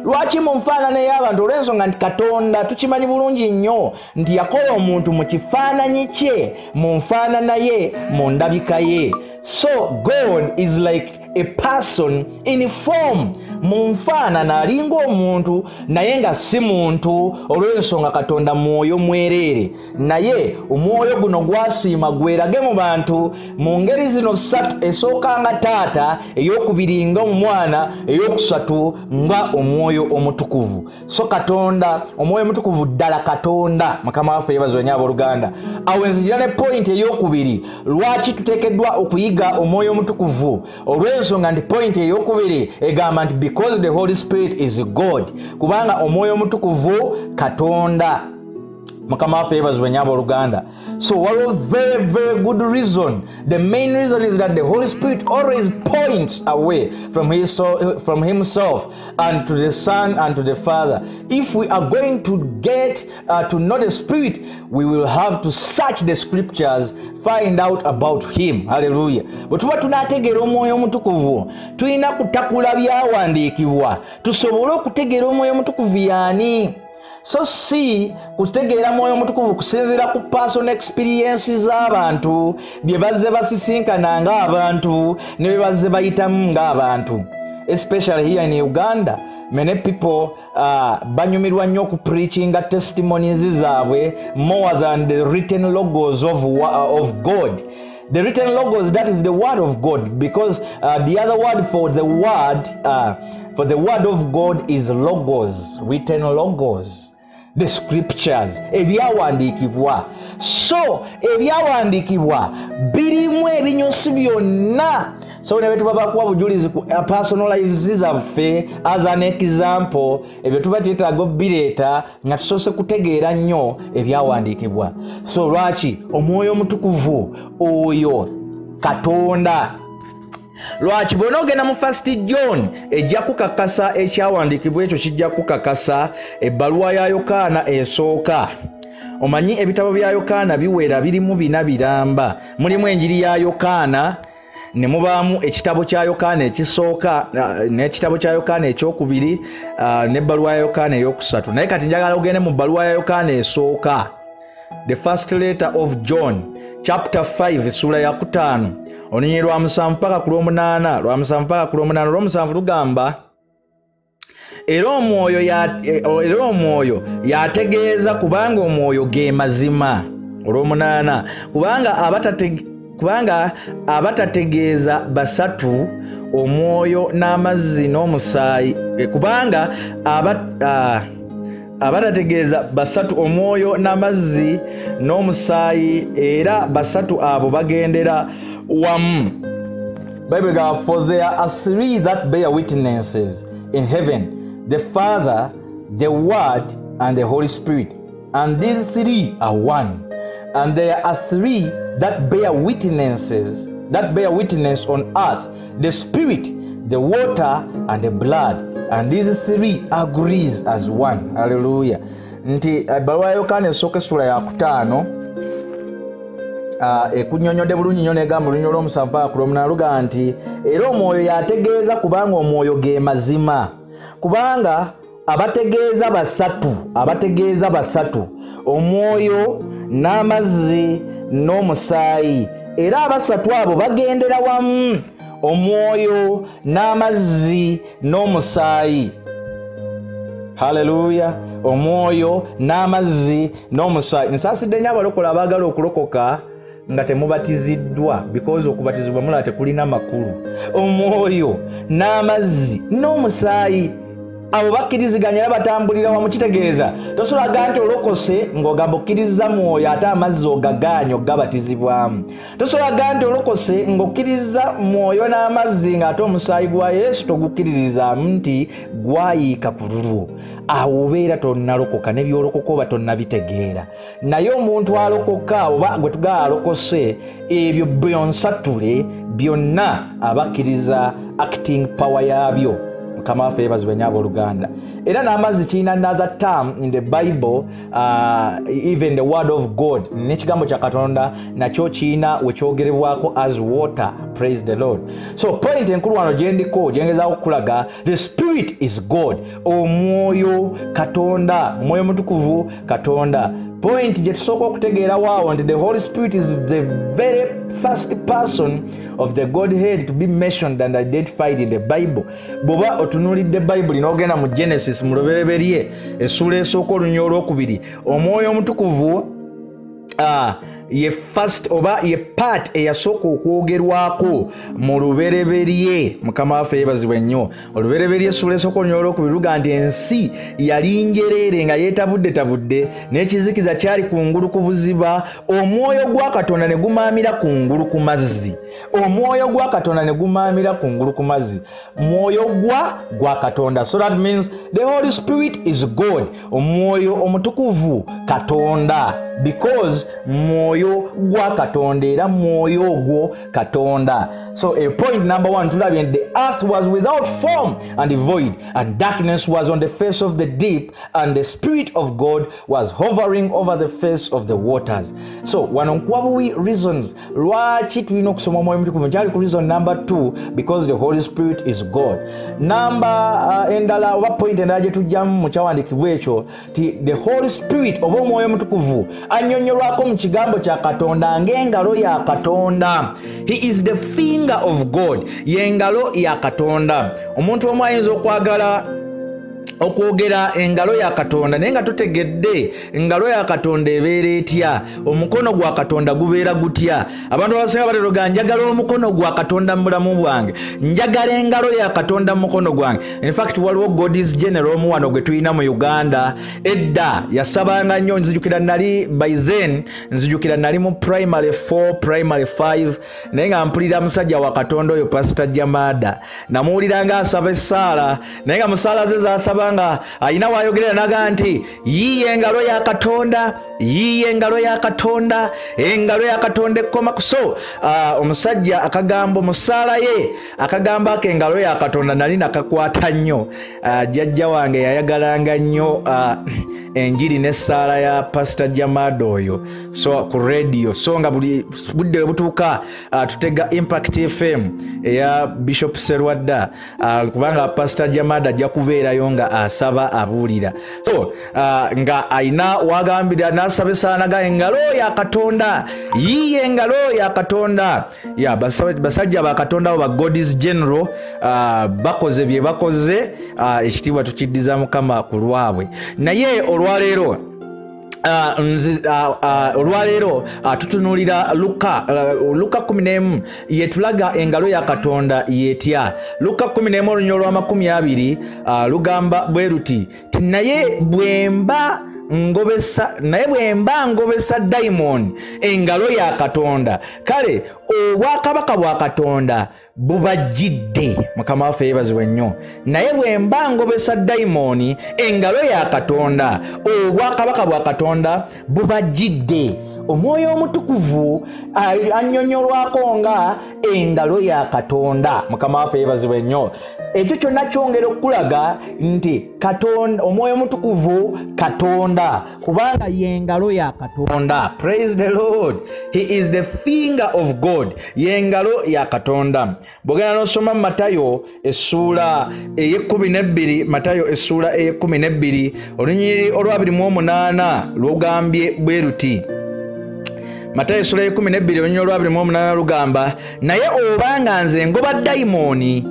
Lwaki mu nfaanana ey'abantu? Olw'ensonga nti Katonda tukimanyi bulungi nnyo nti yakola omuntu mu kifaananyi kye, mu nfaanana ye, mu ndabika ye. So God is like a person in form, mu nfaanana alinga omuntu naye nga si muntu, olw'ensonga Katonda mwoyo mwereere. Naye omwoyo guno gwasiima gwerage mu bantu mu ngeri zino ssatu: esooka nga taata, ey'okubiri nga omwana, ey'okusatu nga Omwoyo Omutukuvu. So Katonda, Omwoyo Omutukuvu ddala Katonda. Mukama waffe yebazibwe nnyo Aboluganda. Awo nzijira ne point ey'okubiri, lwaki tuteekeddwa okuyiga Omwoyo Omutukuvu? Olw'ensonga nti point ey'okubiri egamba nti because the Holy Spirit is God, kubanga Omwoyo Omutukuvu Katonda. Mukama waffe yebazibwe nnyo Aboluganda. So one very, very good reason. The main reason is that the Holy Spirit always points away from himself and to the Son and to the Father. If we are going to get to know the Spirit, we will have to search the scriptures, find out about him. Hallelujah. But tuba tunategeera Omwoyo Omutukuvu, tulina kutakula byawandiikibwa tusobole okutegeera Omwoyo Omutukuvu yaani. So si kutegeera Mwoyo Omutukuvu kusinziira ku personal experiences z'abantu bye bazze basisinkana ng'abantu ne bye bazze bayitamu ng'abantu. Especially here in Uganda, many people banyumirwa nnyo ku preachinga testimonies zaabwe more than the written logos of God. The written logos, that is the word of God, because the other word for the word of God is logos, written logos. The scriptures, ebyawandiikibwa. So ebyawandiikibwa birimu ebinyusi byonna. So ne betuba kuwa bujulizi ku personal lives zaffe as an example, ebyo tuba twetaaga obireeta nga tusoose kutegeera nnyo ebyawandiikibwa. So lwaki Omwoyo Omutukuvu oyo Katonda? Lwaki bw'onoogenda mu 1 John ejja kukakasa ekyawandiikibwa ekyo, kijja kukakasa ebbaluwa ya Yokaana esooka. Omanyi ebitabo bya Yokaana biwera, birimu 4 biramba. Mulimu enjiri ya Yokaana, ne mubaamu ekitabo kya Yokaana ekisooka, n'ekitabo kya Yokaana ekyokubiri, n'ebbaluwa ya Yokaana ey'okusatu. Naye kati njagala ogende mu bbaluwa ya Yokaana esooka, the first letter of John, chapter 5, sura ya 5, olunyiriri lwa 7 mpaka ku 8, lwa 7 mpaka ku 8. Olw'omusanvu lugamba, era omwoyo yategeeza kubanga omwoyo ge mazima. Olw'omunaana, kubanga abatategeeza basatu, omwoyo n'amazzi n'omusaayi, kubanga abatategeeza basatu, omwoyo n'amazzi n'omusaayi, era basatu abo bagendera wamu. Bible goes, for there are 3 that bear witnesses in heaven, the Father, the Word, and the Holy Spirit, and these 3 are one. And there are 3 that bear witness on earth, the Spirit, the water, and the blood, and these 3 agrees as one. Hallelujah. Nti ebbaluwa ya Yokaana esooka essula ya 5, ekunyonyodde bulungi nnyo negamba olunyo lw'omusanvu ku lw'omunaana luga nti era omwoyo yategeeza kubanga omwoyo ge mazima kubanga abategeeza basatu omwoyo n'amazzi n'omusaayi era abasatu abo bagendera wamu omwoyo n'amazzi n'omusaayi. Haleluya. Omwoyo n'amazzi n'omusaayi. Nsaasidde nnyo abalokole abaagala okulokoka nga temubatiziddwa because okubatizibwa mulaba tekulina makulu. Omwoyo n'amazzi n'omusaayi abo bakkiriziganya era batambulira wamu. Kitegeeza tosolaga nti olokose ng'ogamba okkiriza mwoyo ate amazzi ogagaanya okugabatizibwamu. Tosolaga nti olokose ng'okkiriza mwoyo n'amazzi ng'ate omusaayi gwa Yesu togukkiririzaamu nti gwayiika ku lulwo. Awo obeera tonnalokoka n'ebyolokoka oba tonnabitegeera. Naye omuntu alokoka oba gwe tugala alokose ebyo byonsatule byonna abakkiriza acting power yaabyo. Mukama waffe yebazibwe nnyo Aboluganda. Era n'amazzi kirina another term in the Bible, even the word of God n'ekigambo kya Katonda nakyo kirina wekyogerebwako as water. Praise the Lord. So point enkulu wano gyendiko gyengezaako okulaga the spirit is God. Omwoyo Katonda, omwoyo omutukuvu Katonda. Point gye tusooka okutegeera waawo nti the Holy Spirit is the very first person of the Godhead to be mentioned and identified in the Bible. Bw'oba otunuulidde Bible n'ogenda mu Genesis mu lubereberye essula esooka olunya olwokubiri, omwoyo omutukuvu ye first oba ye part eyasooka okwogerwako mu lubereberye. Mukama waffe yebazibwe nnyo. Olubereberye essula esooka olunya olwokubiri luga nti ensi yali njereere nga yeetabudde n'ekizikiza kyali kungulu ku buziba, omwoyo gwa Katonda ne gumaamira kungulu ku mazzi. Omwoyo gwa Katonda ne gumaamira kungulu ku mazzi. Mwoyo gwa Katonda. So that means the Holy Spirit is God. Omwoyo omutukuvu Katonda, because mwoyo gwa Katonda era mwoyo ogwo Katonda. So a point number one, tulabye nti the earth was without form and void, and darkness was on the face of the deep, and the Spirit of God was hovering over the face of the waters. So wano nkwabuwi reasons lwaki tulina okusoma omwoyo omutukuvu. Nkyali ku reason number 2, because the Holy Spirit is God. Number endala oba point endala gye tujjamu mu kyawandiikibwa ekyo ti the Holy Spirit oba omwoyo omutukuvu annyonnyolwako mu kigambo kya Katonda ng'engalo ya Katonda. He is the finger of God. Y'engalo ya Katonda. Omuntu omu ayinza okwogera engalo ya Katonda naye nga tutegedde engalo ya Katonda ebeera etya, omukono gwa Katonda gubeera gutya. Abantu abasinga bateroga njagala omukono gwa Katonda mu bulamu bwange, njagala engalo ya Katonda mu mukono gwange. In fact waliwo God's General omu wano gwe tulina mu Uganda edda yasabanga nnyo. Nzijukira nali by then nali mu primary 4 primary 5 naye nga mpulira musajja wa Katonda oyo Pastor Jamada, namuwuliranga asaba essaala naye nga musaala ze zasaba nga ayina wayogerera naga nti yiye engalo ya Katonda, yiye engalo ya Katonda, engalo ya Katonda ekkoma kuso. Omusajja akagambo musaala ye akagamba ak'engalo ya Katonda nali nakakwata nnyo. Jjajja wange yayagalanga nnyo enjiri n'essaala ya Pastor Jamada oyo so ku radio. So nga buli budde butuuka tutega Impact FM eya Bishop Serwadda kubanga Pastor Jamada ajja kubeerayo nga asaba abuulira. So nga ayina wagambira n'asaba essaala naga engalo ya Katonda, yiye engalo ya Katonda. Ya basajja ba Katonda ba God's General bakoze bye bakoze, ekitiibwa tukiddiza Mukama ku lwabwe. Naye olwaleero tutunuulira Luka 11 yetulaga engalo ya Katonda yetya. Luka 11 olunya olwa 20 lugamba bwe luti naye bwemba ngobesa daimoni engalo ya Katonda, kale obwakabaka bwa Katonda bubajjidde. Mukama waffe yebazibwe nnyo. Naye bwemba ngobesa daimoni engalo ya Katonda, obwakabaka bwa Katonda bubajjidde. Omwoyo Omutukuvu annyonnyolwako nga engalo ya Katonda. Mukama waffe yebazibwe nnyo. Ekyo kyonna kyongera okulaga nti Katonda, Omwoyo Omutukuvu Katonda, kubanga y'engalo ya Katonda. Praise the Lord. He is the finger of God. Y'engalo ya Katonda. Bw'ogenda n'osoma Matayo essuula ey'ekumi Matayo essuula ey'ekumi olunyiriri olwa 28 lugambye bwe luti. Matayo essuula y'ekumi olunyiriri olwa 28 lugamba, naye obanga nze ngoba dayimooni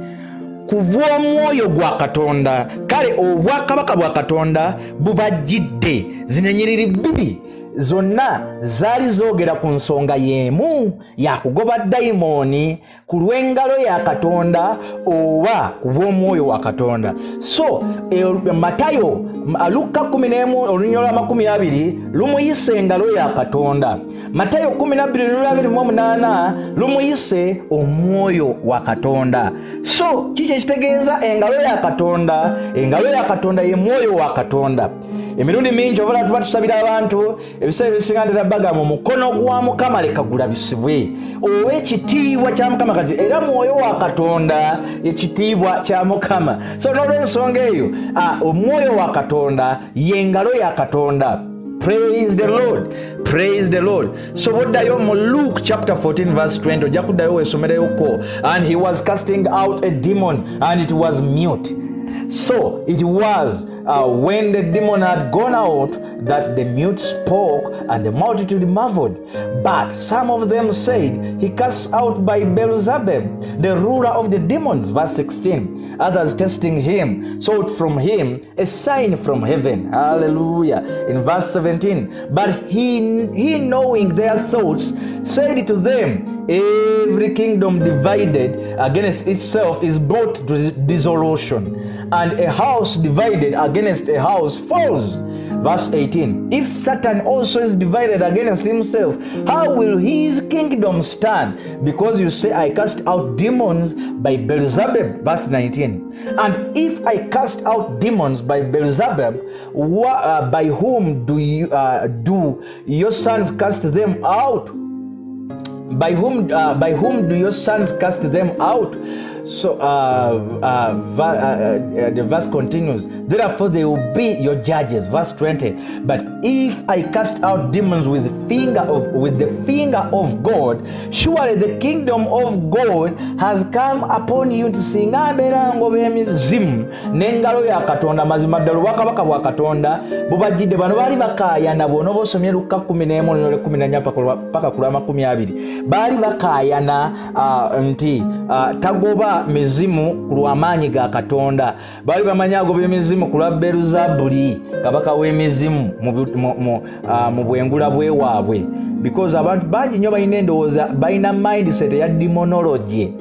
ku bw'omwoyo gwa Katonda, kale obwakabaka bwa Katonda bubajjidde. Zino ennyiriri bbiri zonna zaali zoogera ku nsonga y'emu ya kugoba dayimooni ku lw'engalo ya Katonda oba ku bw'omwoyo wa Katonda. So Matayo Luka 11 olunyiriri olwa 20 lumuyise engalo ya Katonda. Matayo 12:28 lumuyise omwoyo wa Katonda. So kiki ekitegeeza engalo ya Katonda? Engalo ya Katonda ye mwoyo wa Katonda. Emirundi mingi ovala tuba tusabira abantu ebiseera ebisinga ntera bagamba omukono gwa Mukama leka gulabisibwe, oba ekitiibwa kya Mukama kati era mwoyo wa Katonda ekitiibwa kya Mukama. So n'olw'ensonga eyo omwoyo wa Katonda y'engalo ya Katonda. Praise the Lord. Praise the Lord. So boddayo mu Luke chapter 14 verse 20 ojja kuddayo weesomereyoko. And he was casting out a demon and it was mute. So it was when the demon had gone out that the mute spoke and the multitude marveled. But some of them said, he cast out by Beelzebub, the ruler of the demons. Verse 16. Others testing him sought from him a sign from heaven. Hallelujah. In verse 17. But he knowing their thoughts said to them, every kingdom divided against itself is brought to dissolution, and a house divided against a house falls. Verse 18. If Satan also is divided against himself, how will his kingdom stand? Because you say, I cast out demons by Beelzebub. Verse 19. And if I cast out demons by Beelzebub, by whom do your sons cast them out? By whom do your sons cast them out? So the verse continues. Therefore they will be your judges. Verse 20. But if I cast out demons with the finger of God, surely the kingdom of God has come upon you. Ntisinga mbeera ngoba emizimu n'engalo ya Katonda, mazima ddala obwakabaka bwa Katonda bubajjidde. Bano baali bakaayana, bw'onooba osomye Luka 11:14 paka ku 20 baali bakaayana nti tagoba mizimu ku lw'amaanyi ga Katonda. Baali bamanyi agoba emizimu ku lwa Beelzebuli, kabaka w'emizimu mu bwengula bwewaabwe, because abantu bangi nnyo balina endowooza, balina mindset ya demonology.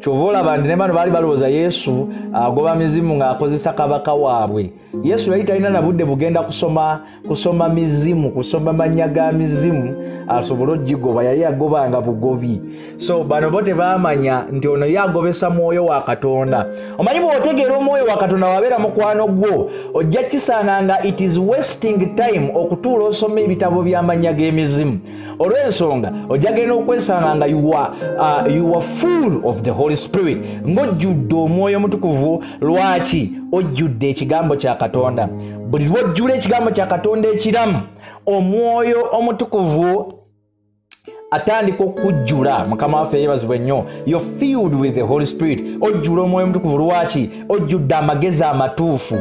Kyova olaba nti ne bano baali balowooza Yesu agoba mizimu ng'akozesa kabaka waabwe. Yesu yali talina na budde bugenda kusoma mizimu, kusoma mannya ga mizimu asobole ogigoba, yali agobanga bugobi. So bano bo tebaamanya nti ono ye agobesa mwoyo wa Katonda. Omanyi bw'otegeera omwoyo wa Katonda wabeera mukwano gwo, ojja kisanga nga it is wasting time okutuula osoma ebitabo by'amannya g'emizimu. Olw'ensonga ojja genda okwesanga nga you are full of the Holy Spirit, ng'ojjudde omwoyo omutukuvu. Lwaki? Ojjudde ekigambo kya Katonda. Buli lw'ojjula ekigambo kya Katonda ekiramu, omwoyo omutukuvu atandika okujjula. Mukama waffe yebazibwe nnyo. You're filled with the Holy Spirit. Ojjula omwoyo omutukuvu. Lwaki? Ojjudde amagezi amatuufu.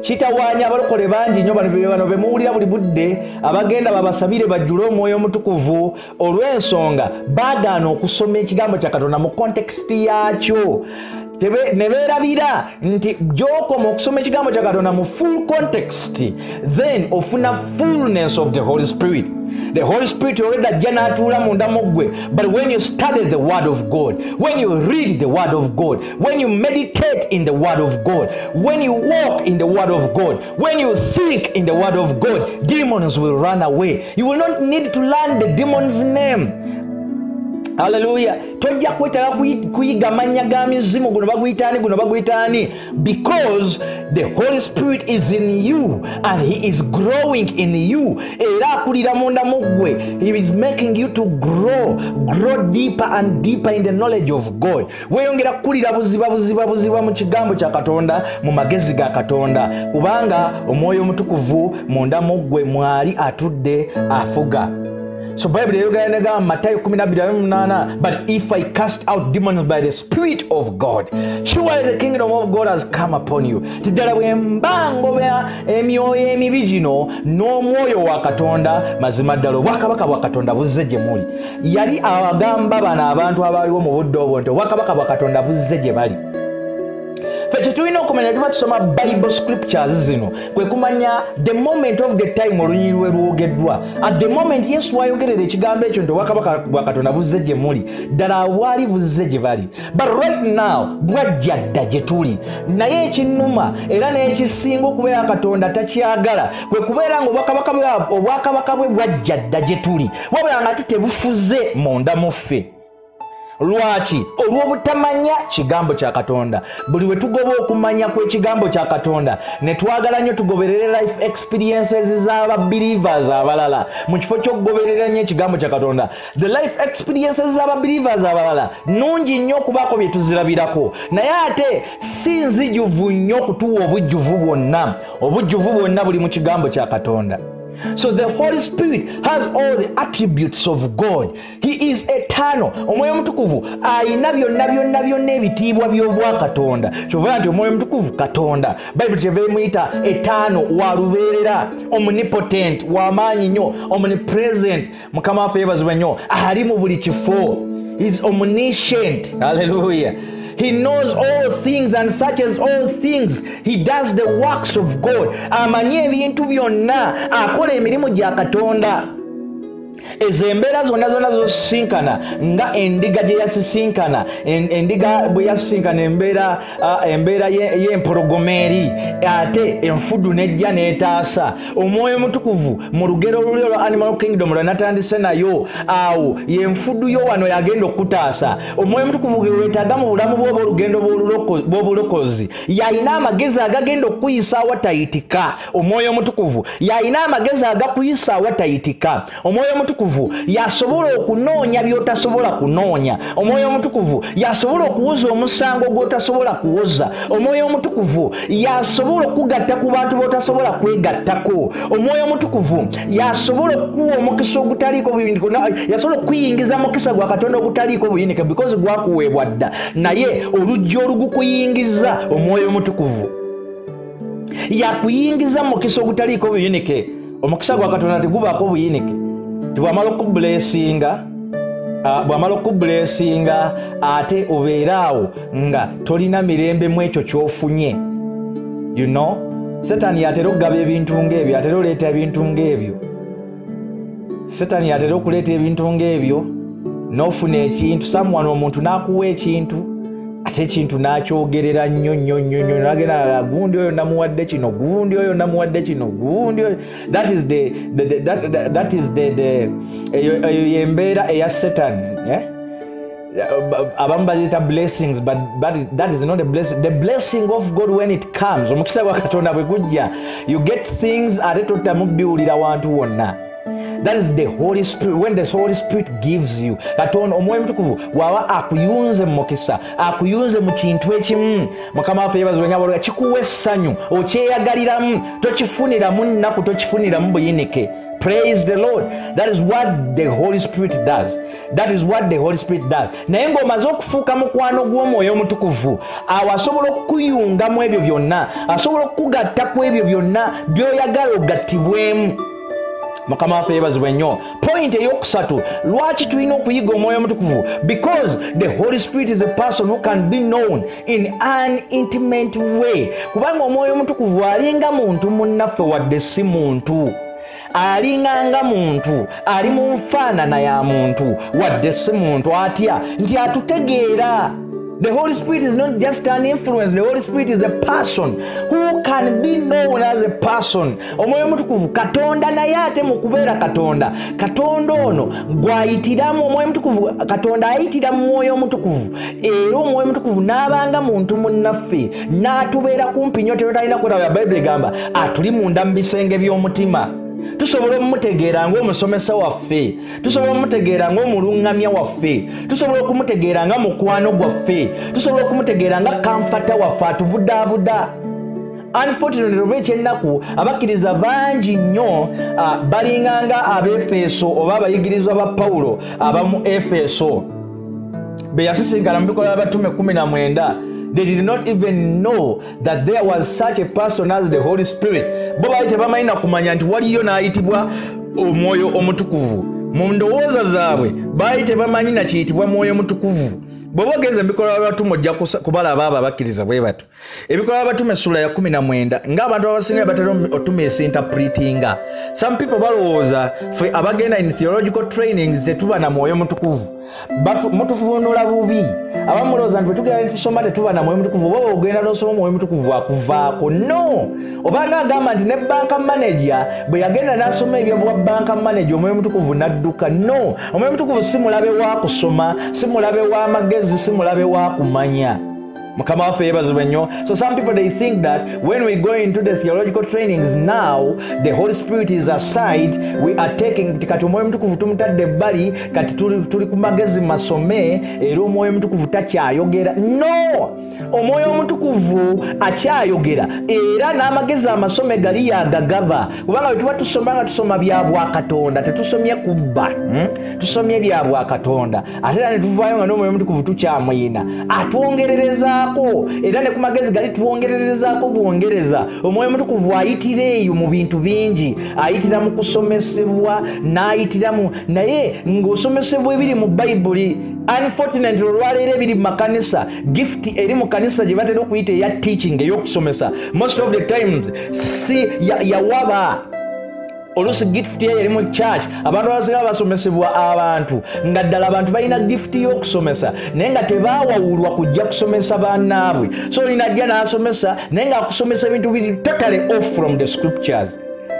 Kitawaanya abalokole bangi nnyo bano be muwulira buli budde abagenda babasabire bajjule omwoyo omutukuvu, olw'ensonga baagaana okusoma ekigambo kya Katonda mu context yaakyo. Ne beerabira nti gy'okoma okusoma ekigambo kya Katonda mu full context, then ofuna fullness of the Holy Spirit. The Holy Spirit already ajja n'atuula munda mu ggwe. But when you study the Word of God, when you read the Word of God, when you meditate in the Word of God, when you walk in the Word of God, when you think in the Word of God, demons will run away. You will not need to learn the demon's name. Hallelujah. Tojja kwetala kuyiga manya ga mizimu guno baguyitaani because the Holy Spirit is in you and he is growing in you. Era akulira munda mugwe. He is making you to grow deeper and deeper in the knowledge of God. Weyongera kulira buziba mu kigambo kya Katonda, mu magezi ga Katonda, kubanga Omwoyo Omutukuvu munda mugwe mwali atudde afuga. So Bible yogenda Matthew 12:8, but if I cast out demons by the Spirit of God, surely the kingdom of God has come upon you. Tidala bwembango bya emyoyo emibi gino n'omwoyo wa Katonda mazima ddala obwakabaka bwa Katonda buzze gye muli. Yali abagamba bano abantu abaliwo mu budde obwo nti obwakabaka bwa Katonda buzze gye bali. Tulina okumanya tuba tusoma Bible scriptures zino kwe kumanya the moment of the time olunyiri lwe lwogeddwa. At the moment Yesu wayogerera ekigambo ekyo nti obwakabaka bwa Katonda buzze gye muli, ddala bwali buzze gye bali. But right now bwajja dda gye tuli. Naye ekinnuma era n'ekisinga okubeera Katonda takyagala kwe kubeera nga obwakabaka bwe bwajja dda gye tuli, wabula nga tebufuze munda mu ffe. Lwaki? Olw'obutamanya kigambo kya Katonda. Buli we tugoba okumanya kw'ekigambo kya Katonda ne twagala nnyo tugoberere life experiences z'aba believers abalala mu kifo ky'okugoberera nnyo ekigambo kya Katonda. The life experiences z'aba believers abalala nnungi nnyo okubaako bye tuzirabirako, naye ate si nzijuvu nnyo okutuwa obujjuvu bwonna. Obujjuvu bwonna buli mu kigambo kya Katonda. So the Holy Spirit has all the attributes of God. He is eternal. Omwoyo Omutukuvu ayina byonna ebitiibwa by'obwa Katonda. Kyova nti Omwoyo Omutukuvu Katonda. Bible kyeva emuyita eternal, wa lubeerera, omnipotent, wa maanyi nnyo, omnipresent. Mukama waffe yebazibwe nnyo, ali mu buli kifo. He is omniscient. Hallelujah. He knows all things and searches all things. He does the works of God. Amanye ebintu byonna, akola emirimu gya Katonda. Ezo embeera zonna zosisinkana nga endiga gye yasisinkana, endiga bwe yasisinkana embeera y'empologomeri, ate enfudu nejja n'etaasa. Omwoyo Omutukuvu mu lugero oluli olwa Animal Kingdom lwe natandise nayo, awo yenfudu yo wano yagenda okutaasa. Omwoyo Omutukuvu ge weetaaga mu bulamu bw'olugendo bw'obulokozi, yalina amagezi agagenda okuyisa awatayitika. Omwoyo Omutukuvu yalina amagezi agakuyisa awatayitika. Omwoyo Omutukuvu yasobola okunoonya by'otasobola kunoonya. Omwoyo Omutukuvu yasobola okuwoza omusango gw'otasobola kuwoza. Omwoyo Omutukuvu yasobola okugatta ku bantu b'otasobola kwegattako. Omwoyo Omutukuvu yasobola okuwa omukisa ogutaliiko buyinike, yasobola okuyingiza mukisa gwa Katonda ogutaliiko buyinike because gwakuweebwa dda, naye olujja olugukuyingiza Omwoyo Omutukuvu yakuyingiza mukisa ogutaliiko buyinike. Omukisa gwa Katonda tegubaako buyinike. Bw'amala okubulesinga ate obeeraawo nga tolina mirembe mu ekyo ky'ofunye. You know, Satan yatera okugaba ebintu ng'ebyo, atera oleeta ebintu ng'ebyo. Satan yatera okuleeta ebintu ng'ebyo n'ofuna ekintu, someone omuntu n'akuwa ekintu, ate ekintu n'akyogerera nnyo n'agenda gundi oyo namuwadde kino, gundi oyo namuwadde kino, gundi oyo. That is the embeera eya Satan. Abamu baziyita blessings, but that is not a blessing. The blessing of God when it comes, omukisa gwa Katonda bwe gujja, you get things ate totamu biwulira wantu wonna. That is the Holy Spirit. When the Holy Spirit gives you, Katonda Omwoyo Omutukuvu waba akuyunze mu mukisa, akuyunze mu kintu ekimu, Mukama waffe yebazibwe nnyo, kikuwa essanyu, okyeyagaliramu, tokifuniramu nnaku, tokifuniramu buyinike. Praise the Lord. That is what the Holy Spirit does. That is what the Holy Spirit does. Naye ng'omaze okufuuka mukwano gw'Omwoyo Omutukuvu, awo asobola okukuyungamu ebyo byonna, asobola okukugatta ku ebyo byonna by'oyagala ogattibwemu. Mukama waffe yebazibwe nnyo. Point eyokusatu, lwaki tulina okuyiga Omwoyo Omutukuvu? Because the Holy Spirit is a person who can be known in an intimate way. Kubanga Omwoyo Omutukuvu alinga muntu munnaffe wadde si muntu. Alinganga muntu, ali mu nfaanana ya muntu wadde si muntu, atya nti atutegeera. The Holy Spirit is not just an influence. The Holy Spirit is a person who can can be known as a person. Omwoyo Omutukuvu Katonda naye ate mu kubeera Katonda. Katonda ono gw'ayitiramu Omwoyo Omutukuvu. Katonda ayitira mu Mwoyo Omutukuvu. Era Omwoyo Omutukuvu n'abanga muntu munnaffe n'atubeera kumpi nnyo tetalina kulaba Bayibuli egamba atuli munda mu bisenge by'omutima. Tusobola okumutegeera ng'omusomesa waffe, tusobola okumutegeera ng'omuluŋŋamya waffe, tusobola okumutegeera nga mukwano gwaffe, tusobola okumutegeera nga kamfata waffe atubudaabuda. Unfortunately olw'ekyennaku abakkiriza bangi nnyo balinganga Abefeso oba abayigirizwa ba Pawulo abamu Efeso be yasisinkana mu bikolwa by'abatume 19. They did not even know that there was such a person as the Holy Spirit. Bo baali tebamanyi kumanya nti waliyo n'ayitibwa Omwoyo Omutukuvu. Mu ndowooza zaabwe baali tebamanyi na kiyitibwa Mwoyo Omutukuvu. Bw'oba ogenze mu bikolwa by'abatume ojja kubalaba abo abakkiriza bwe batyo. Ebikolwa by'abatume essula ya 19 ng'abantu abasinga batera otumisinterpretinga. Some people balowooza ffe abagenda in theological trainings tetuba na Mwoyo Omutukuvu. Mutuvuunula bubi. Abamulowooza nti bwe tugenda tusoma tetuba na Mwoyo Omutukuvu oba ogenda n'osoma Omwoyo Omutukuvu akuvaako. No! Obanga agamba nti ne banka manager bwe yagenda n'asoma ebyobwa banka manager Omwoyo Omutukuvu n'adduka. No! Omwoyo Omutukuvu si mulabe wa kusoma, si mulabe wa magezi, si mulabe wa kumanya. Mukama waffe yebazibwe nnyo. So some people they think that when we go into the theological trainings now the Holy Spirit is aside, we are taking kati Omwoyo Omutukuvu tumutadde ebbali kati tuli ku magezi masome era Omwoyo Omutukuvu takyayogera. No! Omwoyo Omutukuvu akyayogera era n'amagezi amasome gali yagagaba kubanga bwe tuba tusoma nga tusoma bya Bwakatonda tetusomye kubba, tusomye bya Bwakatonda ate era ne tuvaayo nga n'Omwoyo Omutukuvu tukyamuyina atwongerereza era ne ku magezi gali tuwongererezaako buwongereza. Omwoyo Omutukuvu ayitira eyo mu bintu bingi, ayitira mu kusomesebwa n'ayitiramu naye ng'osomesebwa ebiri mu Bayibuli. Unfortunately olwaleero ebiri mu makanisa gift eri mu kanisa gye batera okuyita eya teaching ey'okusomesa most of the times si yawaba olusi gift yeri mu church abantu abasinga basomesebwa abantu nga ddala abantu balina gift y'okusomesa naye nga tebaawawulwa kujja kusomesa bannaabwe. So olina ajja n'asomesa naye nga akusomesa ebintu biri totally off from the scriptures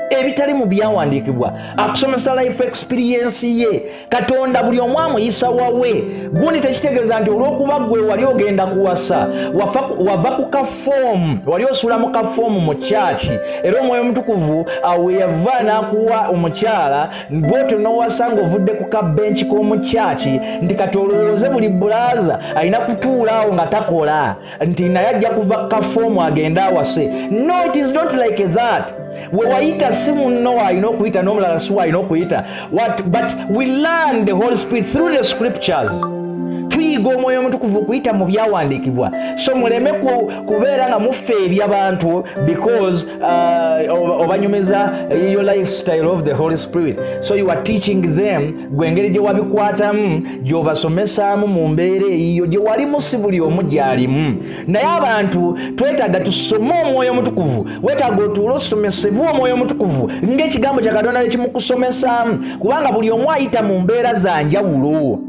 ebitali mu byawandiikibwa. Akusomesa life experience ye. Katonda buli omu amuyisa wawe. Gundi tekitegeeza nti olw'okuba gwe wali ogenda kuwasa wava ku kafoomu wali osula mu kafoomu mu church era Omwoyo Omutukuvu awe yava n'akuwa omukyala bw'otyo n'owasa ng'ovudde ku kabenchi k'omu church nti kati olowooze buli bulaaza alina kutuulaawo nga takola nti naye ajja kuva ku kafoomu agenda awase. No, it is not like that. We wayita si munno alina okuyita n'omulala si alina okuyita. But we learn the Holy Spirit through the scriptures. Tuyiga Omwoyo Omutukuvu okuyita mu byawandiikibwa. So muleme kubeera nga muffe eby'abantu because obanyumiza your lifestyle of the Holy Spirit. So you are teaching them gwe engeri gye wabikwatamu gy'obasomesaamu mu mbeera eyiyo gye walimu si buli omu gy'alimu. Naye abantu twetaaga tusome Omwoyo Omutukuvu. Weetaaga otuule osomesebwe Omwoyo Omutukuvu ng'ekigambo kya Katonda bwe kimukusomesaamu kubanga buli omu ayita mu mbeera za njawulo.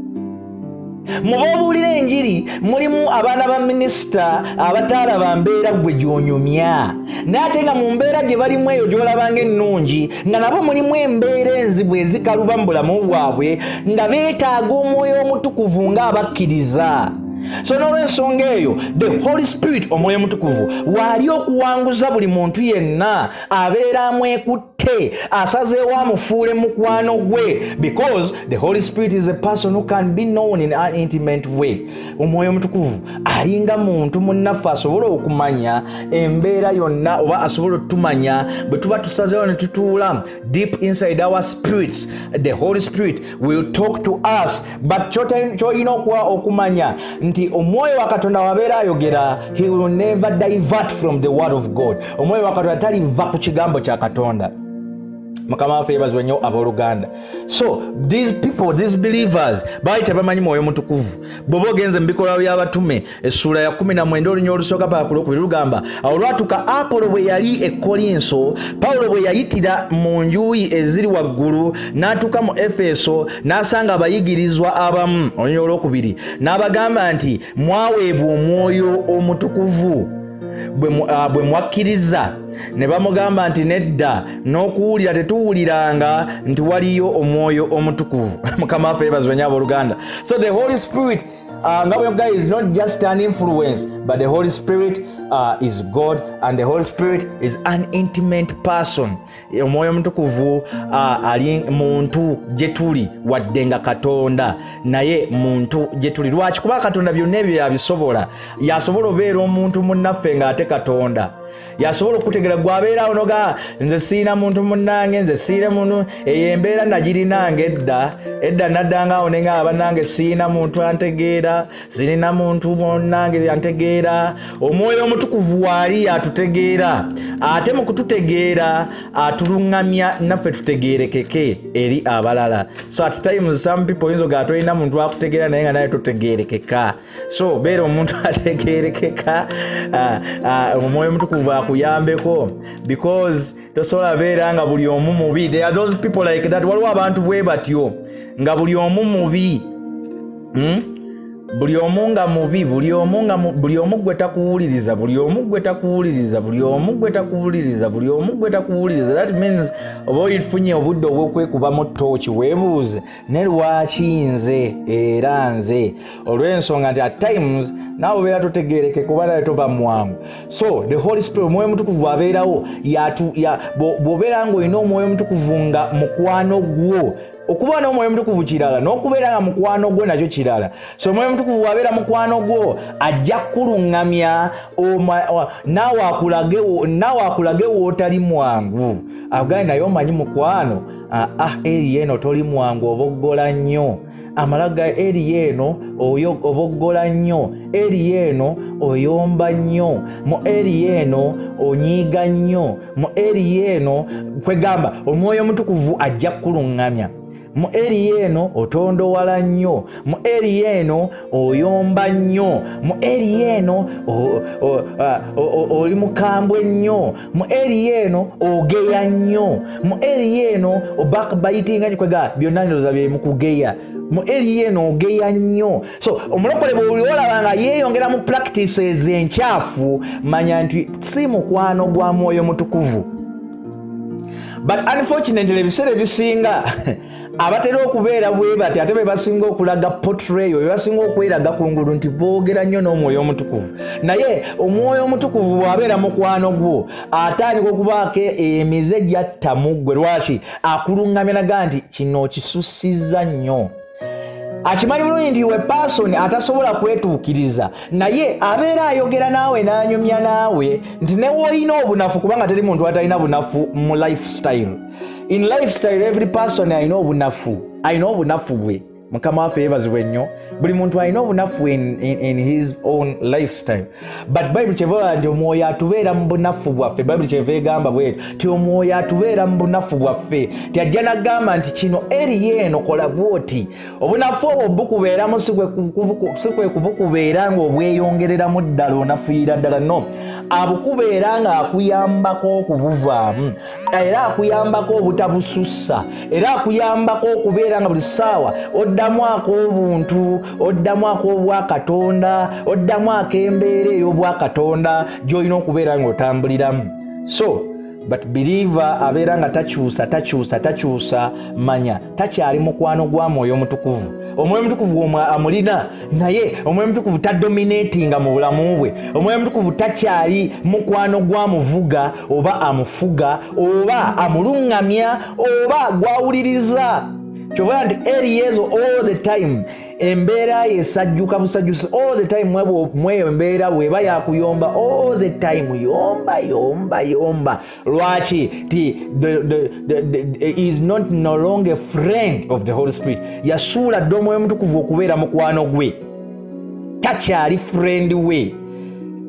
Mu b'obuulira enjiri mulimu abaana ba minisita abataalaba mbeera gwe gy'onyumya naye ate nga mu mbeera gye balimu eyo gy'olabanga ennungi nga nabo mulimu embeera enzibu ezikaluba mu bulamu bwabwe nga beetaaga Omwoyo Omutukuvu ng'abakkiriza. So n'olw'ensonga eyo the Holy Spirit Omwoyo Omutukuvu waali okuwanguza buli muntu yenna abeera amwekutte asazeewo amufuule mukwano gwe because the Holy Spirit is a person who can be known in an intimate way. Omwoyo Omutukuvu alinga muntu munnaffe asobola okumanya embeera yonna oba asobola otumanya bwe tuba tusazeewo ne tutuula deep inside our spirits. The Holy Spirit will talk to us but ky'olina okumanya nti Omwoyo wa Katonda wabeera ayogera he will never divert from the word of God. Omwoyo wa Katonda taliva ku kigambo kya Katonda. Mukama waffe yebazibwe nnyo Aboluganda. So these people, these believers baali tebamanyi Mwoyo Omutukuvu. Bw'oba ogenze mu bikolwa by'abatume essula ya 19 olunya olusooka paka ku lwokubiri lugamba olwatuka Apolo bwe yali e Kolinso, Pawulo bwe yayitira mu njuyi eziri waggulu n'atuuka mu Efeso n'asanga abayigirizwa abamu olunya olwokubiri n'abagamba nti mwaweebwa Omwoyo Omutukuvu. bwe mwakkiriza ne bamugamba nti nedda n'okuwulira tetuwuliranga nti waliyo omwoyo omutukuvu. Mukama waffe yebazibwe nnyo Aboluganda. So the Holy Spirit God is not just an influence, but the Holy Spirit is God, and the Holy Spirit is an intimate person. Omwoyo Omutukuvu ali muntu jetuli waddenga Katonda naye muntu jetuli. Lwaki? Kuba Katonda byonna ebyo yabisobola. Yasobola obeera omuntu munnaffe ng'ate Katonda. Yasobola okutegeera gwabeerawo noga nze siina muntu munnange, nze siina muntu eyembeera nagirinange edda naddangawo nenga abanange siina muntu antegeera, sirina muntu munnange antegeera. Omwoyo Omutukuvu wali atutegeera, ate mu kututegeera atuluŋŋamya naffe tutegeerekeke eri abalala. So at times some people yinza ga tolina muntu akutegeera naye nga naye tutegeerekeka. So beera omuntu ategeerekeka, Omwoyo Omutukuvu akuyambeko, because tosobola beera nga buli omu mubi. There are those people like that. Waliwo abantu bwe batyo nga buli omu mubi, buli omu nga mubi, buli omu gwe takuwuliriza, buli omu gwe takuwuliriza, buli omu gwe takuwuliriza, buli omu gwe takuwuliriza. That means oba oyifunye obudde obw'okwekubamu ttooki weebuuze ne lwaki nze era nze, olw'ensonga nti at times naawe obeera totegeereke kuba naye toba mwangu. So the Holy Spirit, Omwoyo Omutukuvu abeerawo bw'obeera ng'olina Omwoyo Omutukuvu nga mukwano gwo. Okuba n'Omwoyo Omutukuvu kirala, n'okubeera nga mukwano gwo nakyo kirala. So Omwoyo Omutukuvu wabeera mukwano gwo ajja kuluŋŋamya naawe akulage wootali mwangu. Agambye naye omanyi mukwano, eri eno toli mwangu, oboggola nnyo. Amalaga eri eno oyo oboggola nnyo, eri eno oyomba nnyo, mu eri eno onyiiga nnyo, mu eri eno kwegamba Omwoyo Omutukuvu ajja kuluŋŋamya. Mu eri eno otondowala nnyo, mu eri eno oyomba nnyo, mu eri eno oli mukambwe nnyo, mu eri eno ogeya nnyo, mu eri eno backbitinga nnyo. Kwega byonna ndoza bye mukugeya, mu eri eno ogeya nnyo. So omulokole bw'olaba nga yeeyongera mu practices enkyafu, manya nti si mukwano gwa Mwoyo Mutukuvu. But unfortunately ebiseera ebisinga abatera okubeera bwe bati ate be basinga okulaga portrayal, be basinga okweraga kungulu nti boogera nnyo n'Omwoyo Omutukuvu. Naye Omwoyo Omutukuvu bw'abeera mukwano gwo atandika okubaako emize gyatta mu ggwe. Lwaki? Akuluŋŋamya naga nti kino okisussizza nnyo. Akimanyi bulungi nti we person atasobola kwetuukiriza naye abeera ayogera naawe n'anyumya naawe nti ne woolina obunafu, kubanga teri muntu atalina bunafu mu lifestyle. In lifestyle every person alina obunafu bwe. Mukama waffe yebazibwe nnyo. Buli muntu alina obunafu in his own lifestyle. But Bible kyeva nti omwoyo atubeera mu bunafu bwaffe. Bible kyeva egamba bwe ti omwoyo atubeera mu bunafu bwaffe. Tiajja nagamba nti kino eri eno kola bwoti. Obunafu obwo bukubeeramu si kwe kubukubeera ng'obweyongereramu ddala onafuira ddala, no. Abukubeera nga akuyambako okubuvaamu, era akuyambako obutabusussa, era akuyambako okubeera nga buli ssaawa oddamu ak'obuntu, oddamu ak'obwakatonda, oddamu ak'embeera ey'obwakatonda gy'olina okubeera ng'otambuliramu. So but believer abeera nga takyusa, manya takyali mukwano gwa Mwoyo Omutukuvu. Omwoyo Omutukuvu amulina naye Omwoyo Omutukuvu tadominatinga mu bulamu bwe. Omwoyo Omutukuvu takyali mukwano gwa muvuga oba amufuga oba amuluŋŋamya oba gwawuliriza. Kyova nti eri yezo all the time embeera yesajjuka busajjusi all the time. Mweyo embeera bweba yakuyomba all the time, yomba. Lwaki? Ti is not no longer a friend of the Holy Spirit. Yasuula dda Omwoyo Omutukuvu okubeera mukwano gwe, takyali friend we.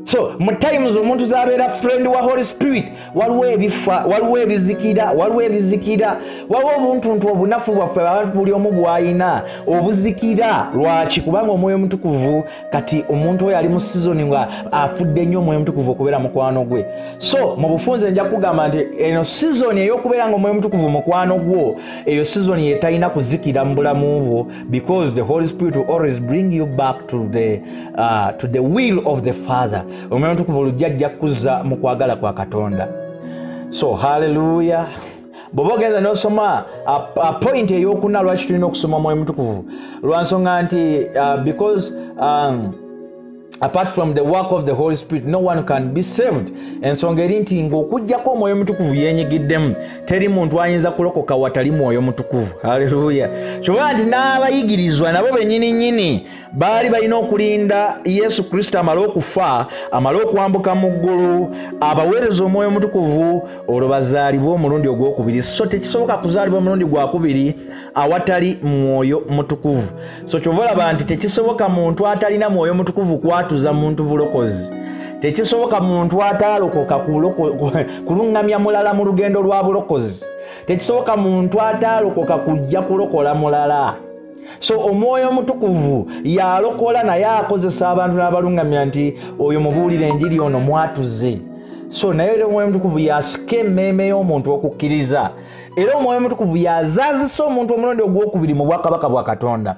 So mu times omuntu zabeera friend wa Holy Spirit waliwo ebifa, waliwo ebizikira, waliwo obuntuntu obunafu bwaffe abantu buli omu bwayina obuzikira. Lwaki? Kubanga Omwoyo Omutukuvu kati omuntu oyo ali mu season nga afudde nnyo Omwoyo Omutukuvu okubeera mukwano gwe. So mu bufunze nja kugamba nti eno season ey'okubeera nga Omwoyo Omutukuvu mukwano gwo, eyo season yetalina kuzikira mu bulamu bwo, because the Holy Spirit will always bring you back to the will of the Father. Omwoyo Omutukuvu lujjajja kuzza mu kwagala kwa Katonda. So hallelujah. Bw'ogenda n'osoma a point ey'okuna lwaki tulina okusoma Omwoyo Omutukuvu lwansonga nti because apart from the work of the Holy Spirit, no one can be saved. Ensonga eri nti ng'okujjako Omwoyo Omutukuvu yeenyigiddemu teri muntu ayinza kulokoka watali Mwoyo Omutukuvu. Haleluya. Kyokka nti n'abayigirizwa nabo bennyini baali balina okulinda Yesu Kristo amale okufa, amale okwambuka mu ggulu, abaweereza Omwoyo Omutukuvu olwo bazaalibwa omulundi ogwokubiri. So tekisoboka kuzaalibwa omulundi gwakubiri awatali Mwoyo Mutukuvu. So kyova olaba nti tekisoboka muntu atalina Mwoyo Mutukuvu kwatuza muntu bulokozi. Tekisoboka muntu atalokoka kulungamya mulala mu lugendo lwa bulokozi. Tekisoboka muntu atalokoka kujja kulokola mulala. So Omwoyo Omutukuvu yalokola naye akozesa abantu n'abalungamya nti oyo mubuulire enjiri ono mwatuze. So naye Omwoyo Omutukuvu yasika emmeeme y'omuntu okukkiriza. Era Omwoyo Omutukuvu yazaazisa omuntu omulundi ogwokubiri mu bwakabaka bwa Katonda.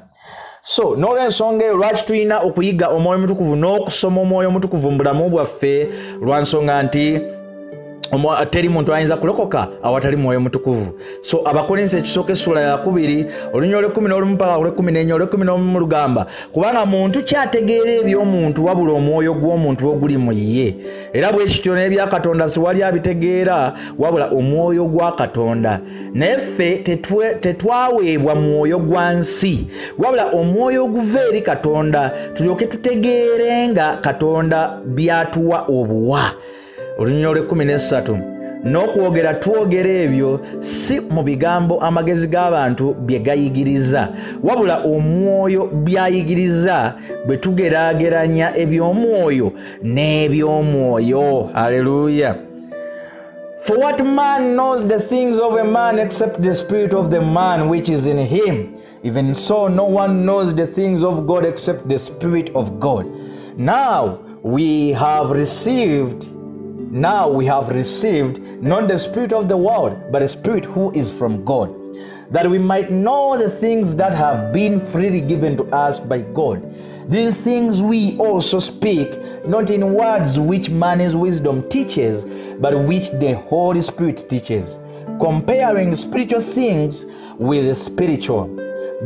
So n'olw'ensonga eyo lwaki tulina okuyiga Omwoyo Omutukuvu n'okusoma Omwoyo Omutukuvu mu bulamu bwaffe lwansonga nti teri muntu ayinza kulokoka awatali Mwoyo Mutukuvu. So Abakolinso ekisooka essula ya 2 olunya 11 mpaka 14 11 lugamba kubanga muntu kyategeera eby'omuntu wabula omwoyo gw'omuntu oguli mu ye. Era bwe kityo n'ebya Katonda siwali abitegeera wabula omwoyo gwa Katonda. Naye ffe tetwaweebwa mwoyo gwa nsi wabula omwoyo oguva eri Katonda tulyoke tutegeere nga Katonda byatuwa obuwa. Olunya 13 n'okwogera twogera ebyo si mu bigambo amagezi g'abantu bye gayigiriza wabula omwoyo byayigiriza bwe tugeraageranya eby'omwoyo n'eby'omwoyo. Haleluya. For what man knows the things of a man except the spirit of the man which is in him? Even so no one knows the things of God except the Spirit of God. Now we have received not the spirit of the world, but a spirit who is from God, that we might know the things that have been freely given to us by God. These things we also speak, not in words which man's wisdom teaches, but which the Holy Spirit teaches, comparing spiritual things with the spiritual.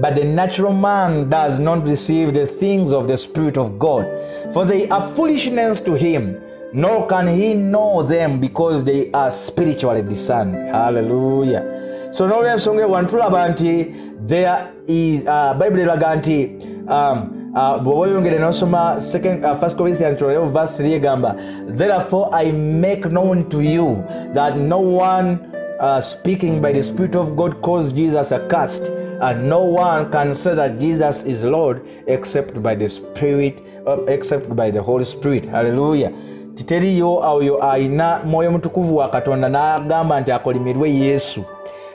But the natural man does not receive the things of the Spirit of God, for they are foolishness to him, nor can he know them because they are spiritually discerned. Hallelujah. So n'olw'ensonga wantulaba nti there is Bible eraga nti bw'oba oyongere n'osoma 1 Corinthians 12 verse 3 egamba, therefore I make known to you that no one speaking by the Spirit of God calls Jesus accursed, and no one can say that Jesus is Lord except by the Spirit, except by the Holy Spirit. Hallelujah. Titeriyo oyo ayina Mwoyo Mutukuvu wa Katonda n'agamba nti akolimirwe Yesu.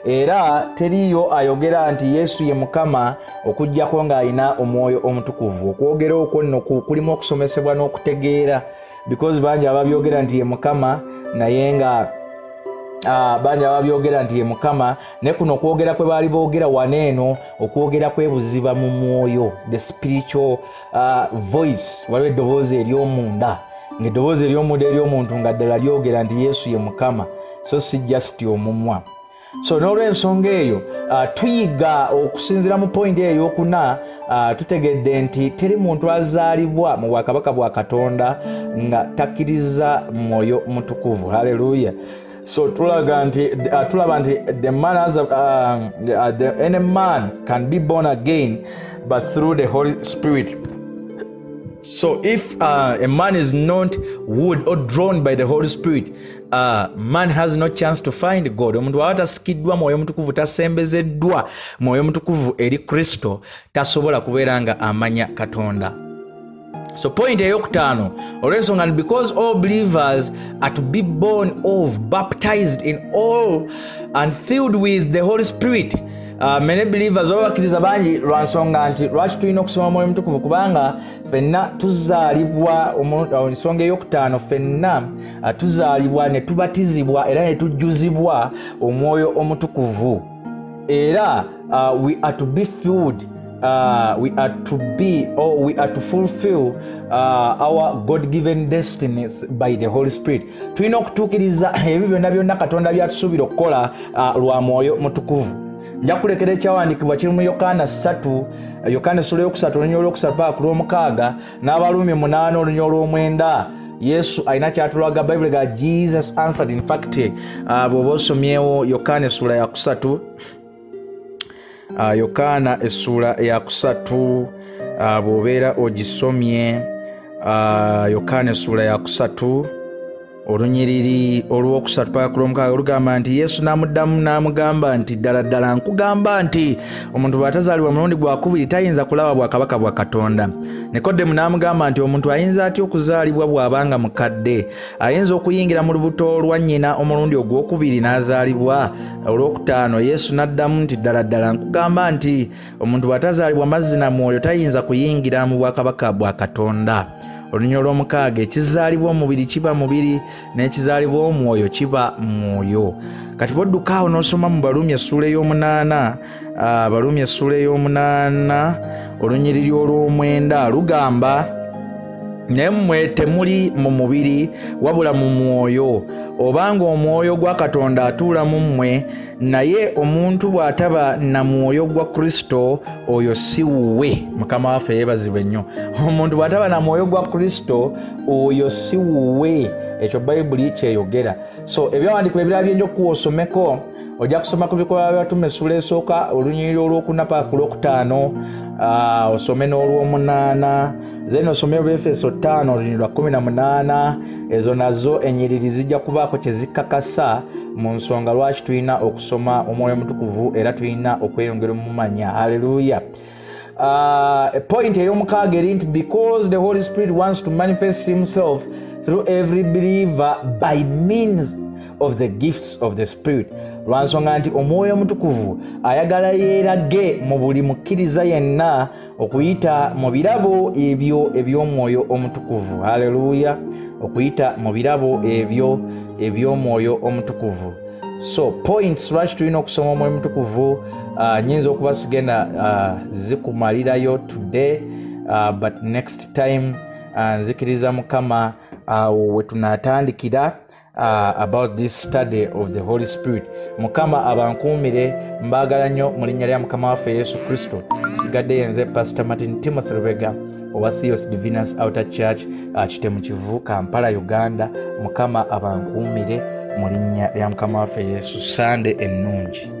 Era teriyo ayogera nti Yesu ye Mukama okujjako ng'ayina Omwoyo Omutukuvu. Okwogera okwo nno kulimu okusomesebwa n'okutegeera, because bangi ababyogera nti ye Mukama naye nga bangi ababyogera nti ye Mukama ne kuno okwogera kwe baali boogera waneeno okwogera kwebuziba mu mwoyo, the spiritual voice, waliwo eddoboozi ery'omunda. Ng'eddoboozi ery'omunda ery'omuntu nga ddala lyogera nti Yesu ye Mukama, so si just omumwa. So n'olw'ensonga eyo tuyiga okusinziira mu point eyo ey'okuna tutegedde nti teri muntu azaalibwa mu bwakabaka bwa Katonda nga takkiriza Mwoyo Mutukuvu. Haleluya. So tulaba nti the man has any man can be born again but through the Holy Spirit. So if a man is not wooed or drawn by the Holy Spirit, man has no chance to find God. Omuntu atasikiddwa Mwoyo Mutukuvu, tasembezeddwa Mwoyo Mutukuvu eri Kristo, tasobola kubeera nga amanya Katonda. So point eyokutaano, olw'ensonga nti because all believers are to be born of, baptized in all and filled with the Holy Spirit. Many believers abakkiriza bangi lwansonga nti lwaki tulina okusoma Mwoyo Mutukuvu kubanga ffenna tuzaalibwa, ensonga eyokutaano ffenna tuzaalibwa ne tubatizibwa era ne tujjuzibwa Omwoyo Omutukuvu. Era we are to be filled we are to be, or we are to fulfill our God-given destinies by the Holy Spirit. Tulina okutuukiriza ebyo byonna byonna Katonda byatusuubira okukola lwa Mwoyo Mutukuvu. Nja kulekera ekyawandiikibwa kiri mu Yokaana 3, Yokaana essula ey'okusatu olunyolo olwokusatu paka ku lw'omukaaga, n'Abaluumi 8 olunyolo olw'omwenda. Yesu alina kyatulaga Bible ga Jesus answered. In fact, bw'oba osomyewo Yokaana essula ya 3, Yokaana essula ya 3, bw'obeera ogisomye, Yokaana essula ya 3 olunyiriri olwokusatu paka ku lw'omukaaga olugamba nti Yesu n'amuddamu n'amugamba nti ddala ddala nkugamba nti omuntu bw'atazaalibwa mulundi gwakubiri tayinza kulaba bwakabaka bwa Katonda. Nikodemu n'amugamba nti omuntu ayinza atya okuzaalibwa bw'abanga mukadde? Ayinza okuyingira mu lubuto lwa nnyina omulundi ogwokubiri n'azaalibwa? Olwokutaano Yesu n'addamu nti ddala ddala nkugamba nti omuntu bw'atazaalibwa mazzi na mwoyo tayinza kuyingira mu bwakabaka bwa Katonda. Olunyolo olw'omukaaga ekizaalibwa omubiri kiba mubiri, n'ekizaalibwa omwoyo kiba mwoyo. Kati bw'odduka awo n'osoma mu Baluumi essula ey'omunaana, Baluumi essula ey'omunaana olunyiriri olw'omwenda lugamba, naye mmwe temuli mu mubiri wabula mu mwoyo, obanga omwoyo gwa Katonda atuula mu mmwe. Naye omuntu bw'ataba na mwoyo gwa Kristo oyo si wuwe. Mukama waffe yebazibwe nnyo. Omuntu bw'ataba na mwoyo gwa Kristo oyo si wuwe. Ekyo Bayibuli kyeyogera. So ebyawandiikibwa ebirala byenja okuwa osomeko, ojja kusoma ku bikolwa by'abatume essula esooka olunyiriri olw'okuna paka ku lw'okutaano, osome n'olw'omunaana, then osome Efeso 5 olunyiriri lwa 18. Ezo nazo ennyiriri zijja kubaako kye zikakasa mu nsonga lwaki tulina okusoma Omwoyo Omutukuvu era tulina okweyongera omumanya. Haleluya. Point ey'omukaaga eri nti because the Holy Spirit wants to manifest himself through every believer by means of the gifts of the Spirit. Lwansonga nti Omwoyo Omutukuvu ayagala yeerage mu buli mukkiriza yenna okuyita mu birabo ebyo eby'Omwoyo Omutukuvu. Haleluya. Okuyita mu birabo ebyo eby'Omwoyo Omutukuvu. So points lwaki tulina okusoma Omwoyo Omutukuvu, nyinza okuba sigenda zikumalirayo today, but next time nzikiriza Mukama we tunatandikira about this study of the Holy Spirit. Mukama abankuumire, mbaagala nnyo mu linnya lya Mukama waffe Yesu Kristo. Sigadde yenze Pastor Martin Timothy Lubega owa THEIOS DIVINUS Outer Church, Kitemu KIvu, Kampala, Uganda. Mukama abankuumire mu linnya lya Mukama waffe Yesu. Sande ennungi.